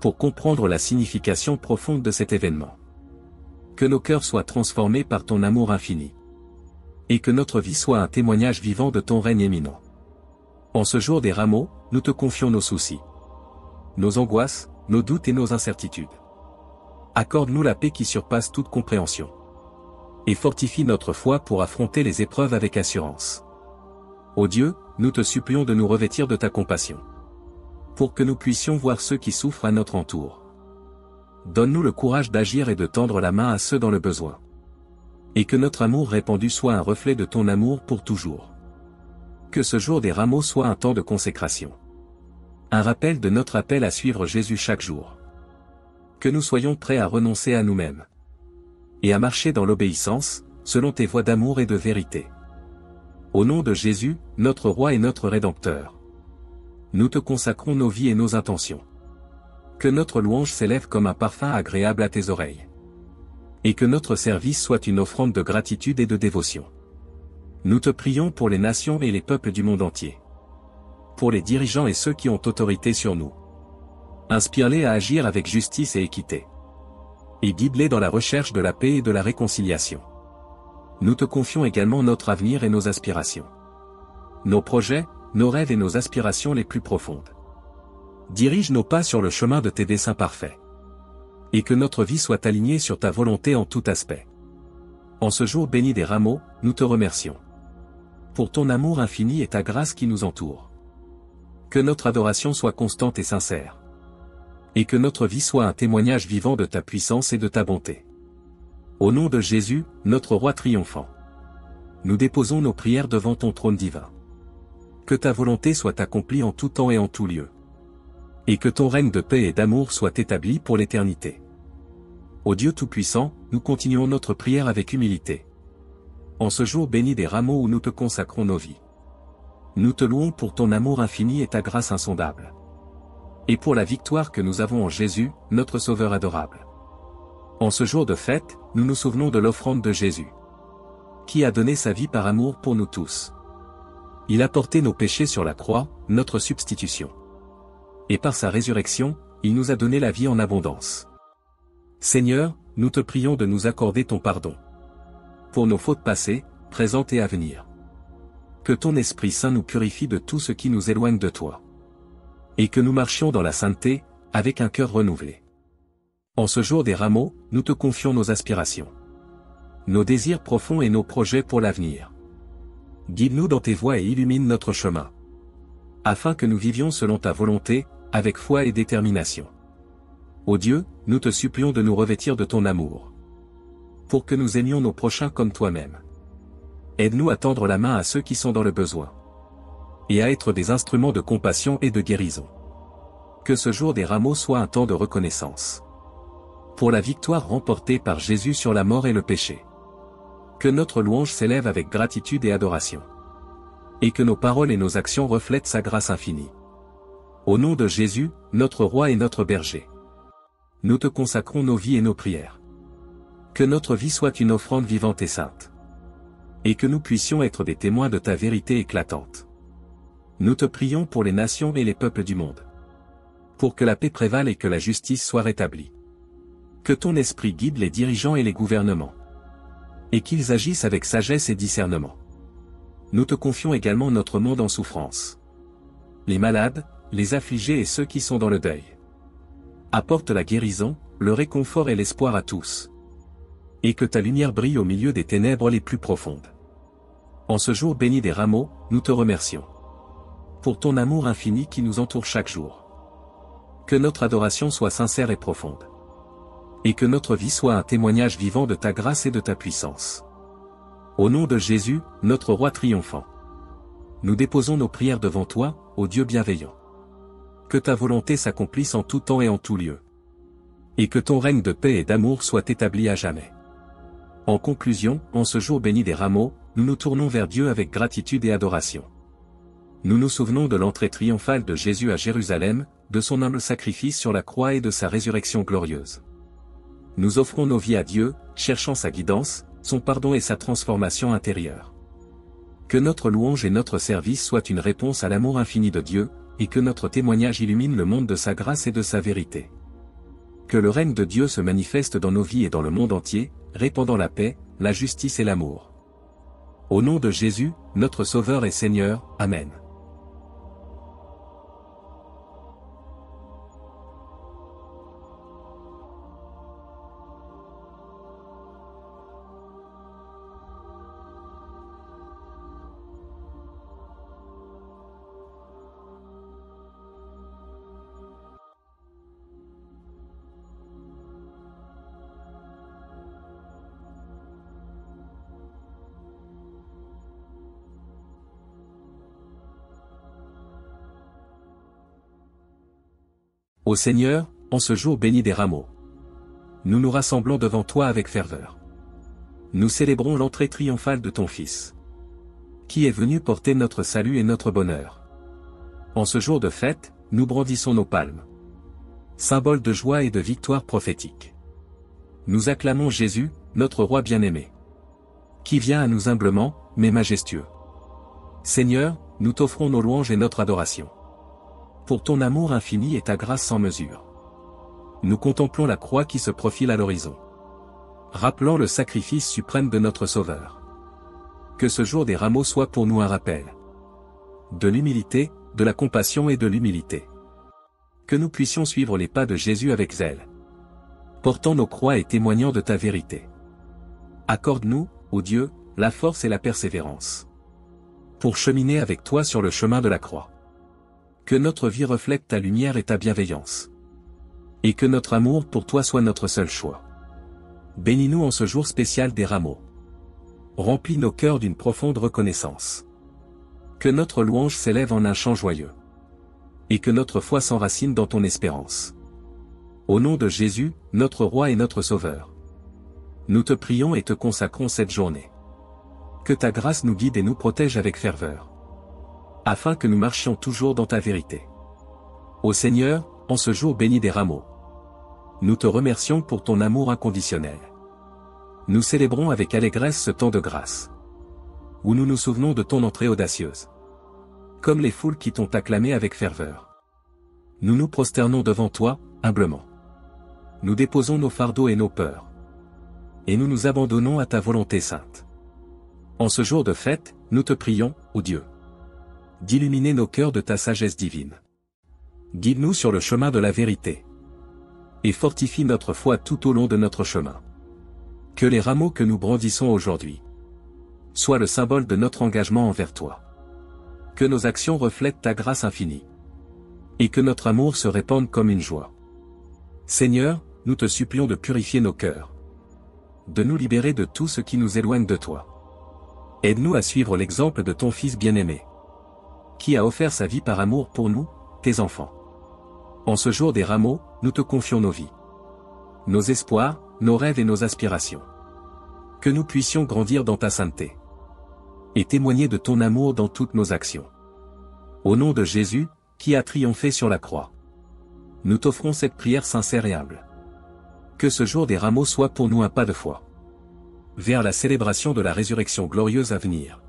Pour comprendre la signification profonde de cet événement. Que nos cœurs soient transformés par ton amour infini. Et que notre vie soit un témoignage vivant de ton règne éminent. En ce jour des rameaux, nous te confions nos soucis. Nos angoisses, nos doutes et nos incertitudes. Accorde-nous la paix qui surpasse toute compréhension. Et fortifie notre foi pour affronter les épreuves avec assurance. Ô Dieu, nous te supplions de nous revêtir de ta compassion. Pour que nous puissions voir ceux qui souffrent à notre entour. Donne-nous le courage d'agir et de tendre la main à ceux dans le besoin. Et que notre amour répandu soit un reflet de ton amour pour toujours. Que ce jour des rameaux soit un temps de consécration. Un rappel de notre appel à suivre Jésus chaque jour. Que nous soyons prêts à renoncer à nous-mêmes. Et à marcher dans l'obéissance, selon tes voies d'amour et de vérité. Au nom de Jésus, notre Roi et notre Rédempteur. Nous te consacrons nos vies et nos intentions. Que notre louange s'élève comme un parfum agréable à tes oreilles. Et que notre service soit une offrande de gratitude et de dévotion. Nous te prions pour les nations et les peuples du monde entier. pour les dirigeants et ceux qui ont autorité sur nous. Inspire-les à agir avec justice et équité. Et guide-les dans la recherche de la paix et de la réconciliation. Nous te confions également notre avenir et nos aspirations. Nos projets, nos rêves et nos aspirations les plus profondes. Dirige nos pas sur le chemin de tes desseins parfaits. Et que notre vie soit alignée sur ta volonté en tout aspect. En ce jour béni des Rameaux, nous te remercions. Pour ton amour infini et ta grâce qui nous entoure. Que notre adoration soit constante et sincère. Et que notre vie soit un témoignage vivant de ta puissance et de ta bonté. Au nom de Jésus, notre Roi triomphant. Nous déposons nos prières devant ton trône divin. Que ta volonté soit accomplie en tout temps et en tout lieu. Et que ton règne de paix et d'amour soit établi pour l'éternité. Ô Dieu Tout-Puissant, nous continuons notre prière avec humilité. En ce jour béni des Rameaux où nous te consacrons nos vies. Nous te louons pour ton amour infini et ta grâce insondable. Et pour la victoire que nous avons en Jésus, notre Sauveur adorable. En ce jour de fête, nous nous souvenons de l'offrande de Jésus. Qui a donné sa vie par amour pour nous tous. Il a porté nos péchés sur la croix, notre substitution. Et par sa résurrection, il nous a donné la vie en abondance. Seigneur, nous te prions de nous accorder ton pardon. Pour nos fautes passées, présentes et à venir. Que ton Esprit Saint nous purifie de tout ce qui nous éloigne de toi. Et que nous marchions dans la sainteté, avec un cœur renouvelé. En ce jour des Rameaux, nous te confions nos aspirations. Nos désirs profonds et nos projets pour l'avenir. Guide-nous dans tes voies et illumine notre chemin. Afin que nous vivions selon ta volonté, avec foi et détermination. Ô Dieu, nous te supplions de nous revêtir de ton amour. Pour que nous aimions nos prochains comme toi-même. Aide-nous à tendre la main à ceux qui sont dans le besoin. Et à être des instruments de compassion et de guérison. Que ce jour des Rameaux soit un temps de reconnaissance. Pour la victoire remportée par Jésus sur la mort et le péché. Que notre louange s'élève avec gratitude et adoration. Et que nos paroles et nos actions reflètent sa grâce infinie. Au nom de Jésus, notre Roi et notre Berger. Nous te consacrons nos vies et nos prières. Que notre vie soit une offrande vivante et sainte. Et que nous puissions être des témoins de ta vérité éclatante. Nous te prions pour les nations et les peuples du monde. Pour que la paix prévale et que la justice soit rétablie. Que ton esprit guide les dirigeants et les gouvernements. Et qu'ils agissent avec sagesse et discernement. Nous te confions également notre monde en souffrance. Les malades, les affligés et ceux qui sont dans le deuil. Apporte la guérison, le réconfort et l'espoir à tous. Et que ta lumière brille au milieu des ténèbres les plus profondes. En ce jour béni des Rameaux, nous te remercions. Pour ton amour infini qui nous entoure chaque jour. Que notre adoration soit sincère et profonde. Et que notre vie soit un témoignage vivant de ta grâce et de ta puissance. Au nom de Jésus, notre Roi triomphant. Nous déposons nos prières devant toi, ô Dieu bienveillant. Que ta volonté s'accomplisse en tout temps et en tout lieu. Et que ton règne de paix et d'amour soit établi à jamais. En conclusion, en ce jour béni des Rameaux, nous nous tournons vers Dieu avec gratitude et adoration. Nous nous souvenons de l'entrée triomphale de Jésus à Jérusalem, de son humble sacrifice sur la croix et de sa résurrection glorieuse. Nous offrons nos vies à Dieu, cherchant sa guidance, son pardon et sa transformation intérieure. Que notre louange et notre service soient une réponse à l'amour infini de Dieu, et que notre témoignage illumine le monde de sa grâce et de sa vérité. Que le règne de Dieu se manifeste dans nos vies et dans le monde entier, répandant la paix, la justice et l'amour. Au nom de Jésus, notre Sauveur et Seigneur, Amen. Ô Seigneur, en ce jour béni des Rameaux. Nous nous rassemblons devant toi avec ferveur. Nous célébrons l'entrée triomphale de ton Fils. Qui est venu porter notre salut et notre bonheur. En ce jour de fête, nous brandissons nos palmes. Symbole de joie et de victoire prophétique. Nous acclamons Jésus, notre Roi bien-aimé. Qui vient à nous humblement, mais majestueux. Seigneur, nous t'offrons nos louanges et notre adoration. Pour ton amour infini et ta grâce sans mesure. Nous contemplons la croix qui se profile à l'horizon. Rappelant le sacrifice suprême de notre Sauveur. Que ce jour des rameaux soit pour nous un rappel. De l'humilité, de la compassion et de l'humilité. Que nous puissions suivre les pas de Jésus avec zèle. Portant nos croix et témoignant de ta vérité. Accorde-nous, ô Dieu, la force et la persévérance. Pour cheminer avec toi sur le chemin de la croix. Que notre vie reflète ta lumière et ta bienveillance. Et que notre amour pour toi soit notre seul choix. Bénis-nous en ce jour spécial des rameaux. Remplis nos cœurs d'une profonde reconnaissance. Que notre louange s'élève en un chant joyeux. Et que notre foi s'enracine dans ton espérance. Au nom de Jésus, notre Roi et notre Sauveur. Nous te prions et te consacrons cette journée. Que ta grâce nous guide et nous protège avec ferveur. Afin que nous marchions toujours dans ta vérité. Ô Seigneur, en ce jour béni des rameaux. Nous te remercions pour ton amour inconditionnel. Nous célébrons avec allégresse ce temps de grâce. Où nous nous souvenons de ton entrée audacieuse. Comme les foules qui t'ont acclamé avec ferveur. Nous nous prosternons devant toi, humblement. Nous déposons nos fardeaux et nos peurs. Et nous nous abandonnons à ta volonté sainte. En ce jour de fête, nous te prions, ô Dieu, d'illuminer nos cœurs de ta sagesse divine. Guide-nous sur le chemin de la vérité. Et fortifie notre foi tout au long de notre chemin. Que les rameaux que nous brandissons aujourd'hui soient le symbole de notre engagement envers toi. Que nos actions reflètent ta grâce infinie. Et que notre amour se répande comme une joie. Seigneur, nous te supplions de purifier nos cœurs. De nous libérer de tout ce qui nous éloigne de toi. Aide-nous à suivre l'exemple de ton Fils bien-aimé. Qui a offert sa vie par amour pour nous, tes enfants. En ce jour des rameaux, nous te confions nos vies. Nos espoirs, nos rêves et nos aspirations. Que nous puissions grandir dans ta sainteté. Et témoigner de ton amour dans toutes nos actions. Au nom de Jésus, qui a triomphé sur la croix. Nous t'offrons cette prière sincère et humble. Que ce jour des rameaux soit pour nous un pas de foi. Vers la célébration de la résurrection glorieuse à venir.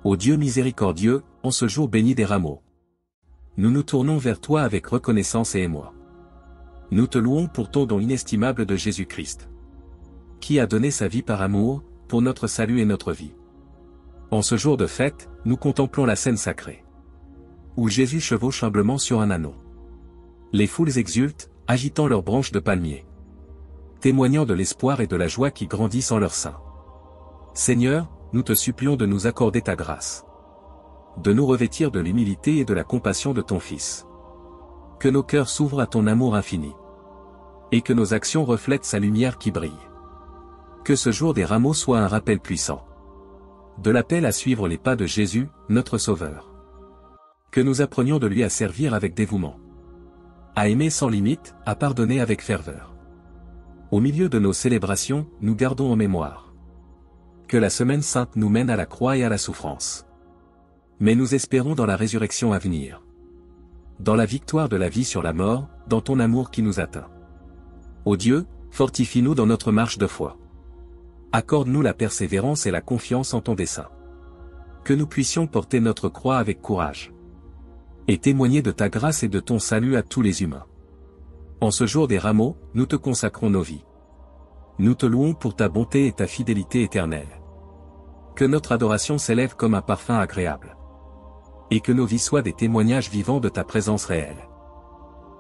Ô Dieu miséricordieux, en ce jour béni des rameaux. Nous nous tournons vers toi avec reconnaissance et émoi. Nous te louons pour ton don inestimable de Jésus-Christ. Qui a donné sa vie par amour, pour notre salut et notre vie. En ce jour de fête, nous contemplons la scène sacrée. Où Jésus chevauche humblement sur un ânon. Les foules exultent, agitant leurs branches de palmier. Témoignant de l'espoir et de la joie qui grandissent en leur sein. Seigneur, nous te supplions de nous accorder ta grâce. De nous revêtir de l'humilité et de la compassion de ton Fils. Que nos cœurs s'ouvrent à ton amour infini. Et que nos actions reflètent sa lumière qui brille. Que ce jour des rameaux soit un rappel puissant. De l'appel à suivre les pas de Jésus, notre Sauveur. Que nous apprenions de lui à servir avec dévouement. À aimer sans limite, à pardonner avec ferveur. Au milieu de nos célébrations, nous gardons en mémoire. Que la semaine sainte nous mène à la croix et à la souffrance. Mais nous espérons dans la résurrection à venir. Dans la victoire de la vie sur la mort, dans ton amour qui nous atteint. Ô Dieu, fortifie-nous dans notre marche de foi. Accorde-nous la persévérance et la confiance en ton dessein. Que nous puissions porter notre croix avec courage. Et témoigner de ta grâce et de ton salut à tous les humains. En ce jour des rameaux, nous te consacrons nos vies. Nous te louons pour ta bonté et ta fidélité éternelle. Que notre adoration s'élève comme un parfum agréable. Et que nos vies soient des témoignages vivants de ta présence réelle.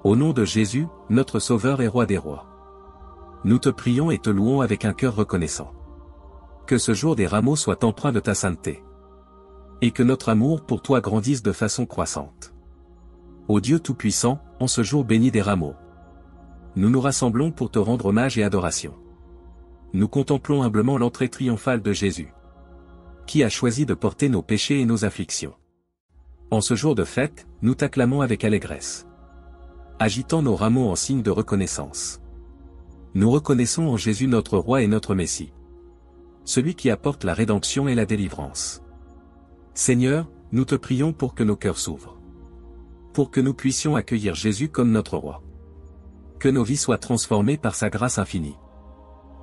Au nom de Jésus, notre Sauveur et Roi des rois. Nous te prions et te louons avec un cœur reconnaissant. Que ce jour des rameaux soit empreint de ta sainteté. Et que notre amour pour toi grandisse de façon croissante. Ô Dieu Tout-Puissant, en ce jour béni des rameaux. Nous nous rassemblons pour te rendre hommage et adoration. Nous contemplons humblement l'entrée triomphale de Jésus. Qui a choisi de porter nos péchés et nos afflictions. En ce jour de fête, nous t'acclamons avec allégresse. Agitant nos rameaux en signe de reconnaissance. Nous reconnaissons en Jésus notre Roi et notre Messie. Celui qui apporte la rédemption et la délivrance. Seigneur, nous te prions pour que nos cœurs s'ouvrent. Pour que nous puissions accueillir Jésus comme notre Roi. Que nos vies soient transformées par sa grâce infinie.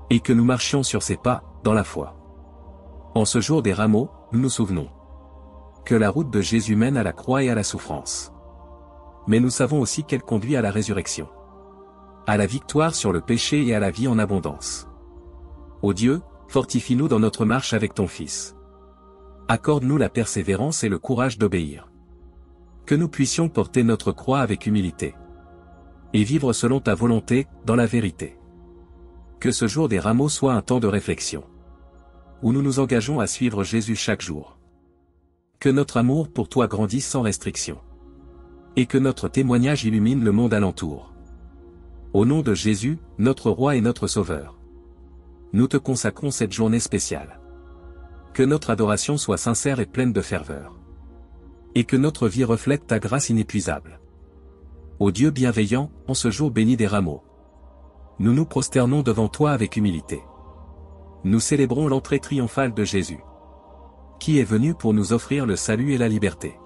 Et que nous marchions sur ses pas, dans la foi. En ce jour des rameaux, nous nous souvenons Que la route de Jésus mène à la croix et à la souffrance. Mais nous savons aussi qu'elle conduit à la résurrection. À la victoire sur le péché et à la vie en abondance. Ô Dieu, fortifie-nous dans notre marche avec ton Fils. Accorde-nous la persévérance et le courage d'obéir. Que nous puissions porter notre croix avec humilité. Et vivre selon ta volonté, dans la vérité. Que ce jour des rameaux soit un temps de réflexion. Où nous nous engageons à suivre Jésus chaque jour. Que notre amour pour toi grandisse sans restriction. Et que notre témoignage illumine le monde alentour. Au nom de Jésus, notre Roi et notre Sauveur. Nous te consacrons cette journée spéciale. Que notre adoration soit sincère et pleine de ferveur. Et que notre vie reflète ta grâce inépuisable. Ô Dieu bienveillant, en ce jour béni des rameaux. Nous nous prosternons devant toi avec humilité. Nous célébrons l'entrée triomphale de Jésus. Qui est venu pour nous offrir le salut et la liberté.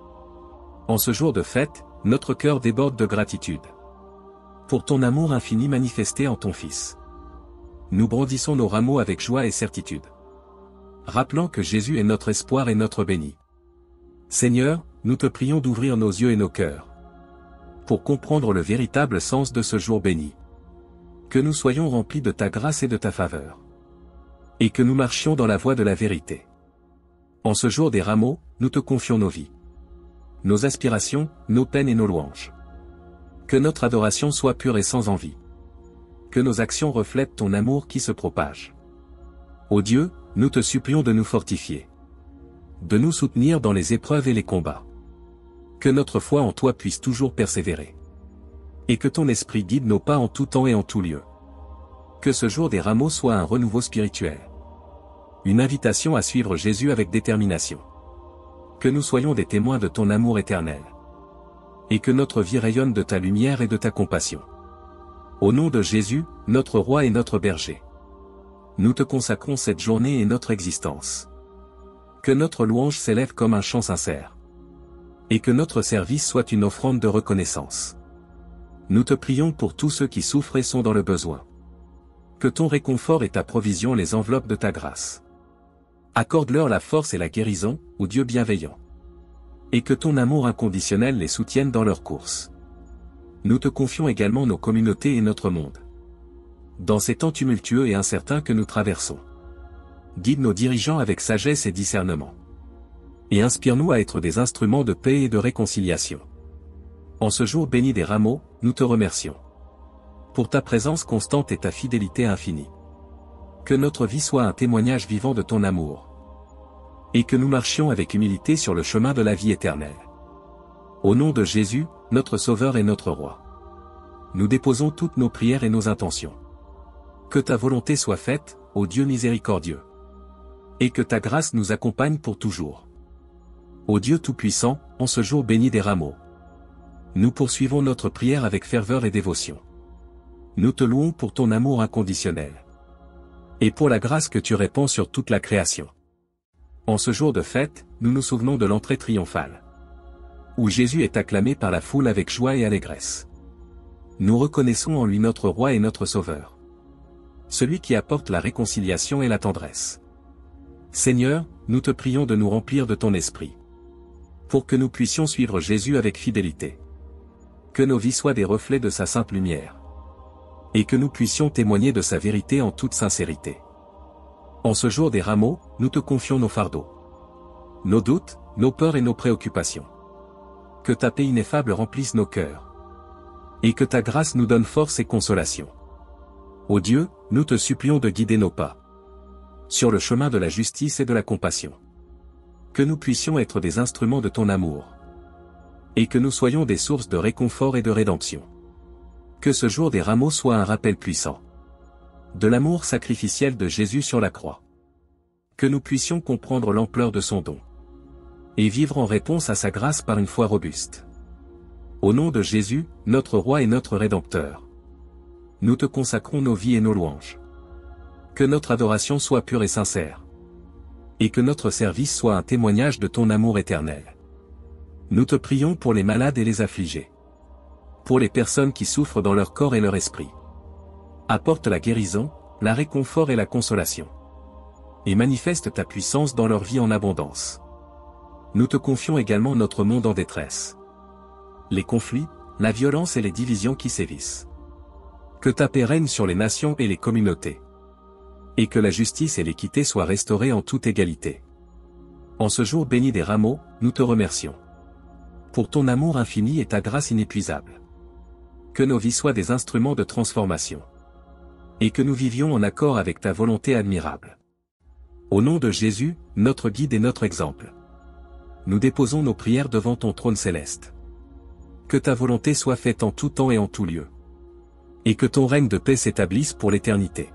En ce jour de fête, notre cœur déborde de gratitude. Pour ton amour infini manifesté en ton Fils. Nous brandissons nos rameaux avec joie et certitude. Rappelant que Jésus est notre espoir et notre béni. Seigneur, nous te prions d'ouvrir nos yeux et nos cœurs. Pour comprendre le véritable sens de ce jour béni. Que nous soyons remplis de ta grâce et de ta faveur. Et que nous marchions dans la voie de la vérité. En ce jour des rameaux, nous te confions nos vies. Nos aspirations, nos peines et nos louanges. Que notre adoration soit pure et sans envie. Que nos actions reflètent ton amour qui se propage. Ô Dieu, nous te supplions de nous fortifier. De nous soutenir dans les épreuves et les combats. Que notre foi en toi puisse toujours persévérer. Et que ton esprit guide nos pas en tout temps et en tout lieu. Que ce jour des rameaux soit un renouveau spirituel. Une invitation à suivre Jésus avec détermination. Que nous soyons des témoins de ton amour éternel. Et que notre vie rayonne de ta lumière et de ta compassion. Au nom de Jésus, notre Roi et notre Berger. Nous te consacrons cette journée et notre existence. Que notre louange s'élève comme un chant sincère. Et que notre service soit une offrande de reconnaissance. Nous te prions pour tous ceux qui souffrent et sont dans le besoin. Que ton réconfort et ta provision les enveloppent de ta grâce. Accorde-leur la force et la guérison, ô Dieu bienveillant. Et que ton amour inconditionnel les soutienne dans leur course. Nous te confions également nos communautés et notre monde. Dans ces temps tumultueux et incertains que nous traversons. Guide nos dirigeants avec sagesse et discernement. Et inspire-nous à être des instruments de paix et de réconciliation. En ce jour béni des rameaux, nous te remercions. Pour ta présence constante et ta fidélité infinie. Que notre vie soit un témoignage vivant de ton amour. Et que nous marchions avec humilité sur le chemin de la vie éternelle. Au nom de Jésus, notre Sauveur et notre Roi. Nous déposons toutes nos prières et nos intentions. Que ta volonté soit faite, ô Dieu miséricordieux. Et que ta grâce nous accompagne pour toujours. Ô Dieu Tout-Puissant, en ce jour béni des rameaux. Nous poursuivons notre prière avec ferveur et dévotion. Nous te louons pour ton amour inconditionnel. Et pour la grâce que tu répands sur toute la création. En ce jour de fête, nous nous souvenons de l'entrée triomphale. Où Jésus est acclamé par la foule avec joie et allégresse. Nous reconnaissons en lui notre Roi et notre Sauveur. Celui qui apporte la réconciliation et la tendresse. Seigneur, nous te prions de nous remplir de ton esprit. Pour que nous puissions suivre Jésus avec fidélité. Que nos vies soient des reflets de sa sainte lumière. Et que nous puissions témoigner de sa vérité en toute sincérité. En ce jour des rameaux, nous te confions nos fardeaux. Nos doutes, nos peurs et nos préoccupations. Que ta paix ineffable remplisse nos cœurs. Et que ta grâce nous donne force et consolation. Ô Dieu, nous te supplions de guider nos pas. Sur le chemin de la justice et de la compassion. Que nous puissions être des instruments de ton amour. Et que nous soyons des sources de réconfort et de rédemption. Que ce jour des rameaux soit un rappel puissant. De l'amour sacrificiel de Jésus sur la croix. Que nous puissions comprendre l'ampleur de son don. Et vivre en réponse à sa grâce par une foi robuste. Au nom de Jésus, notre Roi et notre Rédempteur. Nous te consacrons nos vies et nos louanges. Que notre adoration soit pure et sincère. Et que notre service soit un témoignage de ton amour éternel. Nous te prions pour les malades et les affligés. Pour les personnes qui souffrent dans leur corps et leur esprit. Apporte la guérison, la réconfort et la consolation. Et manifeste ta puissance dans leur vie en abondance. nous te confions également notre monde en détresse. Les conflits, la violence et les divisions qui sévissent. Que ta paix règne sur les nations et les communautés. Et que la justice et l'équité soient restaurées en toute égalité. En ce jour béni des rameaux, nous te remercions. Pour ton amour infini et ta grâce inépuisable. Que nos vies soient des instruments de transformation. Et que nous vivions en accord avec ta volonté admirable. Au nom de Jésus, notre guide et notre exemple. Nous déposons nos prières devant ton trône céleste. Que ta volonté soit faite en tout temps et en tout lieu. Et que ton règne de paix s'établisse pour l'éternité.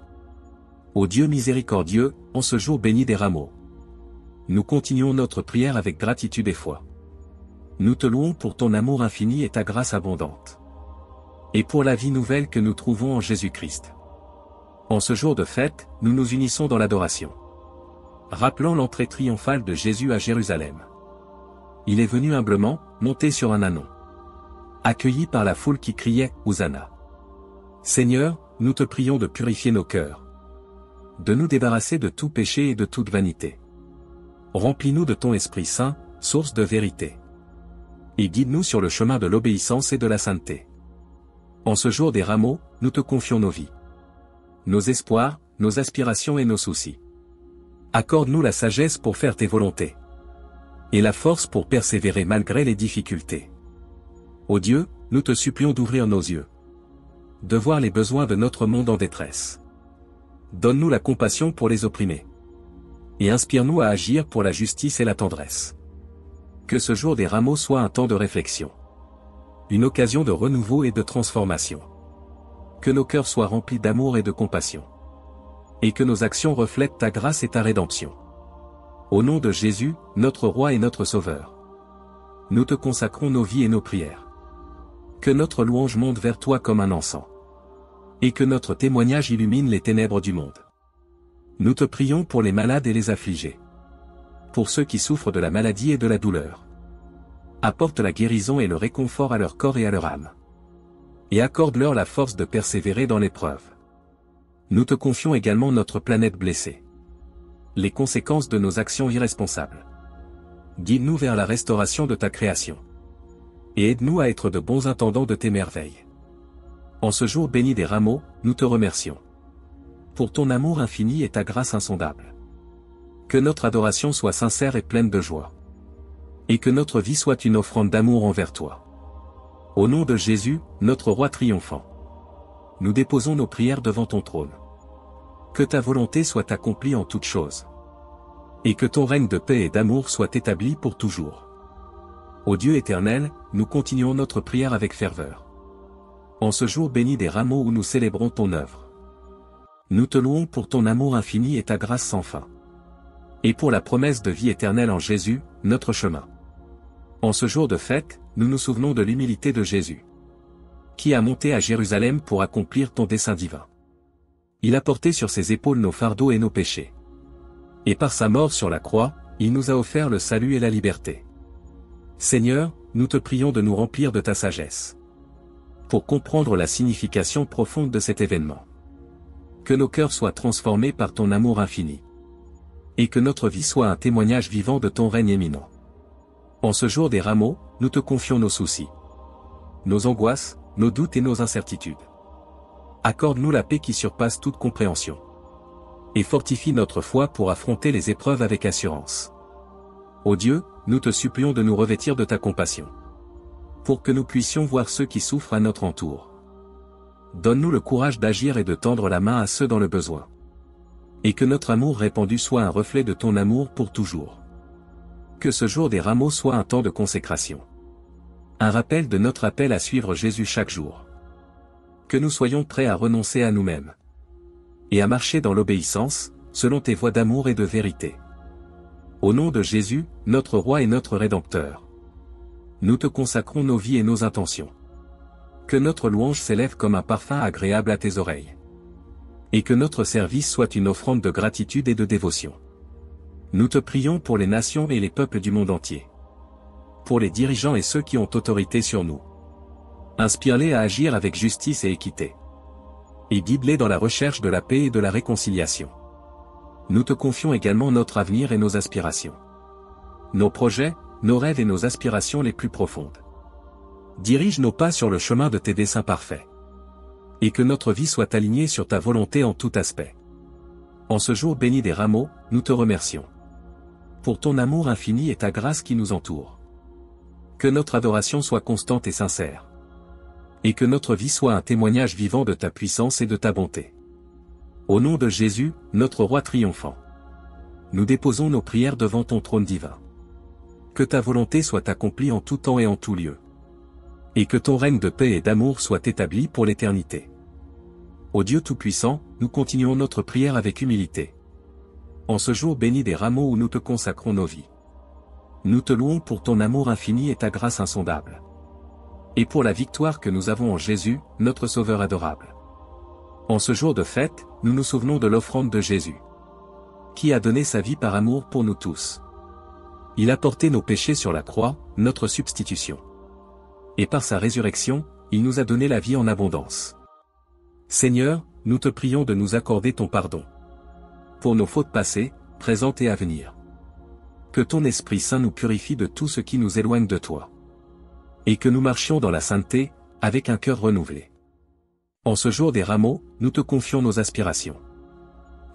Ô Dieu miséricordieux, en ce jour béni des rameaux. Nous continuons notre prière avec gratitude et foi. Nous te louons pour ton amour infini et ta grâce abondante. Et pour la vie nouvelle que nous trouvons en Jésus-Christ. En ce jour de fête, nous nous unissons dans l'adoration. Rappelant l'entrée triomphale de Jésus à Jérusalem. Il est venu humblement, monté sur un ânon. Accueilli par la foule qui criait « Hosanna ». Seigneur, nous te prions de purifier nos cœurs. De nous débarrasser de tout péché et de toute vanité. Remplis-nous de ton Esprit Saint, source de vérité. Et guide-nous sur le chemin de l'obéissance et de la sainteté. En ce jour des rameaux, nous te confions nos vies. Nos espoirs, nos aspirations et nos soucis. Accorde-nous la sagesse pour faire tes volontés. Et la force pour persévérer malgré les difficultés. Ô Dieu, nous te supplions d'ouvrir nos yeux. De voir les besoins de notre monde en détresse. Donne-nous la compassion pour les opprimés. Et inspire-nous à agir pour la justice et la tendresse. Que ce jour des rameaux soit un temps de réflexion. Une occasion de renouveau et de transformation. Que nos cœurs soient remplis d'amour et de compassion. Et que nos actions reflètent ta grâce et ta rédemption. Au nom de Jésus, notre Roi et notre Sauveur. Nous te consacrons nos vies et nos prières. Que notre louange monte vers toi comme un encens. Et que notre témoignage illumine les ténèbres du monde. Nous te prions pour les malades et les affligés. Pour ceux qui souffrent de la maladie et de la douleur. Apporte la guérison et le réconfort à leur corps et à leur âme. Et accorde-leur la force de persévérer dans l'épreuve. Nous te confions également notre planète blessée. Les conséquences de nos actions irresponsables. Guide-nous vers la restauration de ta création. Et aide-nous à être de bons intendants de tes merveilles. En ce jour béni des rameaux, nous te remercions. Pour ton amour infini et ta grâce insondable. Que notre adoration soit sincère et pleine de joie. Et que notre vie soit une offrande d'amour envers toi. Au nom de Jésus, notre Roi triomphant. Nous déposons nos prières devant ton trône. Que ta volonté soit accomplie en toutes choses. Et que ton règne de paix et d'amour soit établi pour toujours. Ô Dieu éternel, nous continuons notre prière avec ferveur. En ce jour béni des rameaux où nous célébrons ton œuvre. Nous te louons pour ton amour infini et ta grâce sans fin. Et pour la promesse de vie éternelle en Jésus, notre chemin. En ce jour de fête, nous nous souvenons de l'humilité de Jésus. Qui a monté à Jérusalem pour accomplir ton dessein divin. Il a porté sur ses épaules nos fardeaux et nos péchés. Et par sa mort sur la croix, il nous a offert le salut et la liberté. Seigneur, nous te prions de nous remplir de ta sagesse. Pour comprendre la signification profonde de cet événement. Que nos cœurs soient transformés par ton amour infini. Et que notre vie soit un témoignage vivant de ton règne éminent. En ce jour des rameaux, nous te confions nos soucis. Nos angoisses, nos doutes et nos incertitudes. Accorde-nous la paix qui surpasse toute compréhension. Et fortifie notre foi pour affronter les épreuves avec assurance. Ô Dieu, nous te supplions de nous revêtir de ta compassion. Pour que nous puissions voir ceux qui souffrent à notre entour. Donne-nous le courage d'agir et de tendre la main à ceux dans le besoin. Et que notre amour répandu soit un reflet de ton amour pour toujours. Que ce jour des rameaux soit un temps de consécration. Un rappel de notre appel à suivre Jésus chaque jour. Que nous soyons prêts à renoncer à nous-mêmes. Et à marcher dans l'obéissance, selon tes voies d'amour et de vérité. Au nom de Jésus, notre Roi et notre Rédempteur. Nous te consacrons nos vies et nos intentions. Que notre louange s'élève comme un parfum agréable à tes oreilles. Et que notre service soit une offrande de gratitude et de dévotion. Nous te prions pour les nations et les peuples du monde entier. Pour les dirigeants et ceux qui ont autorité sur nous. Inspire-les à agir avec justice et équité. Et guide-les dans la recherche de la paix et de la réconciliation. Nous te confions également notre avenir et nos aspirations. Nos projets, nos rêves et nos aspirations les plus profondes. Dirige nos pas sur le chemin de tes desseins parfaits. Et que notre vie soit alignée sur ta volonté en tout aspect. En ce jour béni des rameaux, nous te remercions. Pour ton amour infini et ta grâce qui nous entoure. Que notre adoration soit constante et sincère. Et que notre vie soit un témoignage vivant de ta puissance et de ta bonté. Au nom de Jésus, notre roi triomphant. Nous déposons nos prières devant ton trône divin. Que ta volonté soit accomplie en tout temps et en tout lieu. Et que ton règne de paix et d'amour soit établi pour l'éternité. Ô Dieu Tout-Puissant, nous continuons notre prière avec humilité. En ce jour béni des rameaux où nous te consacrons nos vies. Nous te louons pour ton amour infini et ta grâce insondable. Et pour la victoire que nous avons en Jésus, notre Sauveur adorable. En ce jour de fête, nous nous souvenons de l'offrande de Jésus. Qui a donné sa vie par amour pour nous tous. Il a porté nos péchés sur la croix, notre substitution. Et par sa résurrection, il nous a donné la vie en abondance. Seigneur, nous te prions de nous accorder ton pardon. Pour nos fautes passées, présentes et à venir. Que ton Esprit Saint nous purifie de tout ce qui nous éloigne de toi. Et que nous marchions dans la sainteté, avec un cœur renouvelé. En ce jour des rameaux, nous te confions nos aspirations.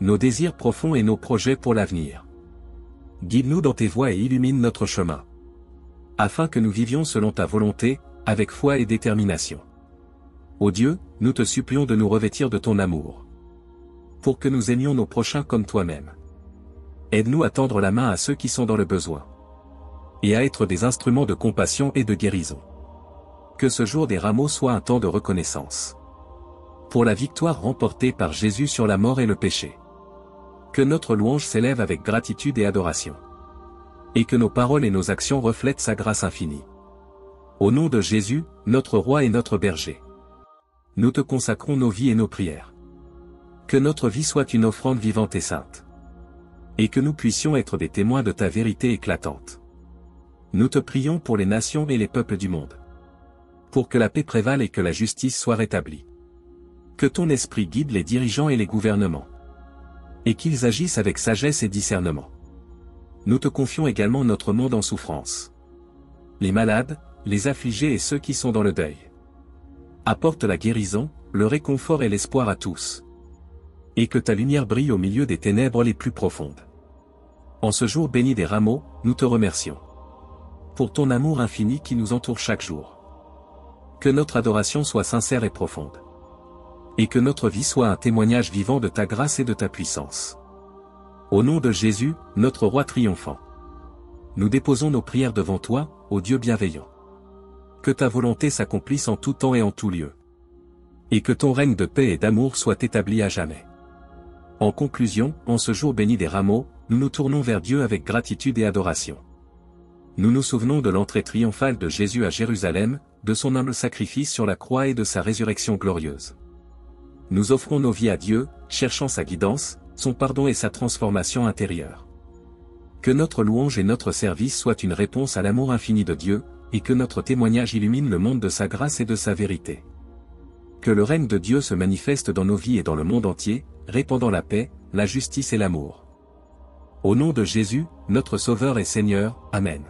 Nos désirs profonds et nos projets pour l'avenir. Guide-nous dans tes voies et illumine notre chemin. Afin que nous vivions selon ta volonté, avec foi et détermination. Ô Dieu, nous te supplions de nous revêtir de ton amour. Pour que nous aimions nos prochains comme toi-même. Aide-nous à tendre la main à ceux qui sont dans le besoin. Et à être des instruments de compassion et de guérison. Que ce jour des rameaux soit un temps de reconnaissance. Pour la victoire remportée par Jésus sur la mort et le péché. Que notre louange s'élève avec gratitude et adoration. Et que nos paroles et nos actions reflètent sa grâce infinie. Au nom de Jésus, notre roi et notre berger. Nous te consacrons nos vies et nos prières. Que notre vie soit une offrande vivante et sainte. Et que nous puissions être des témoins de ta vérité éclatante. Nous te prions pour les nations et les peuples du monde. Pour que la paix prévale et que la justice soit rétablie. Que ton esprit guide les dirigeants et les gouvernements. Et qu'ils agissent avec sagesse et discernement. Nous te confions également notre monde en souffrance. Les malades, les affligés et ceux qui sont dans le deuil. Apporte la guérison, le réconfort et l'espoir à tous. Et que ta lumière brille au milieu des ténèbres les plus profondes. En ce jour béni des rameaux, nous te remercions. Pour ton amour infini qui nous entoure chaque jour. Que notre adoration soit sincère et profonde. Et que notre vie soit un témoignage vivant de ta grâce et de ta puissance. Au nom de Jésus, notre roi triomphant. Nous déposons nos prières devant toi, ô Dieu bienveillant. Que ta volonté s'accomplisse en tout temps et en tout lieu. Et que ton règne de paix et d'amour soit établi à jamais. En conclusion, en ce jour béni des rameaux, nous nous tournons vers Dieu avec gratitude et adoration. Nous nous souvenons de l'entrée triomphale de Jésus à Jérusalem, de son humble sacrifice sur la croix et de sa résurrection glorieuse. Nous offrons nos vies à Dieu, cherchant sa guidance, son pardon et sa transformation intérieure. Que notre louange et notre service soient une réponse à l'amour infini de Dieu, et que notre témoignage illumine le monde de sa grâce et de sa vérité. Que le règne de Dieu se manifeste dans nos vies et dans le monde entier, répandant la paix, la justice et l'amour. Au nom de Jésus, notre Sauveur et Seigneur, Amen.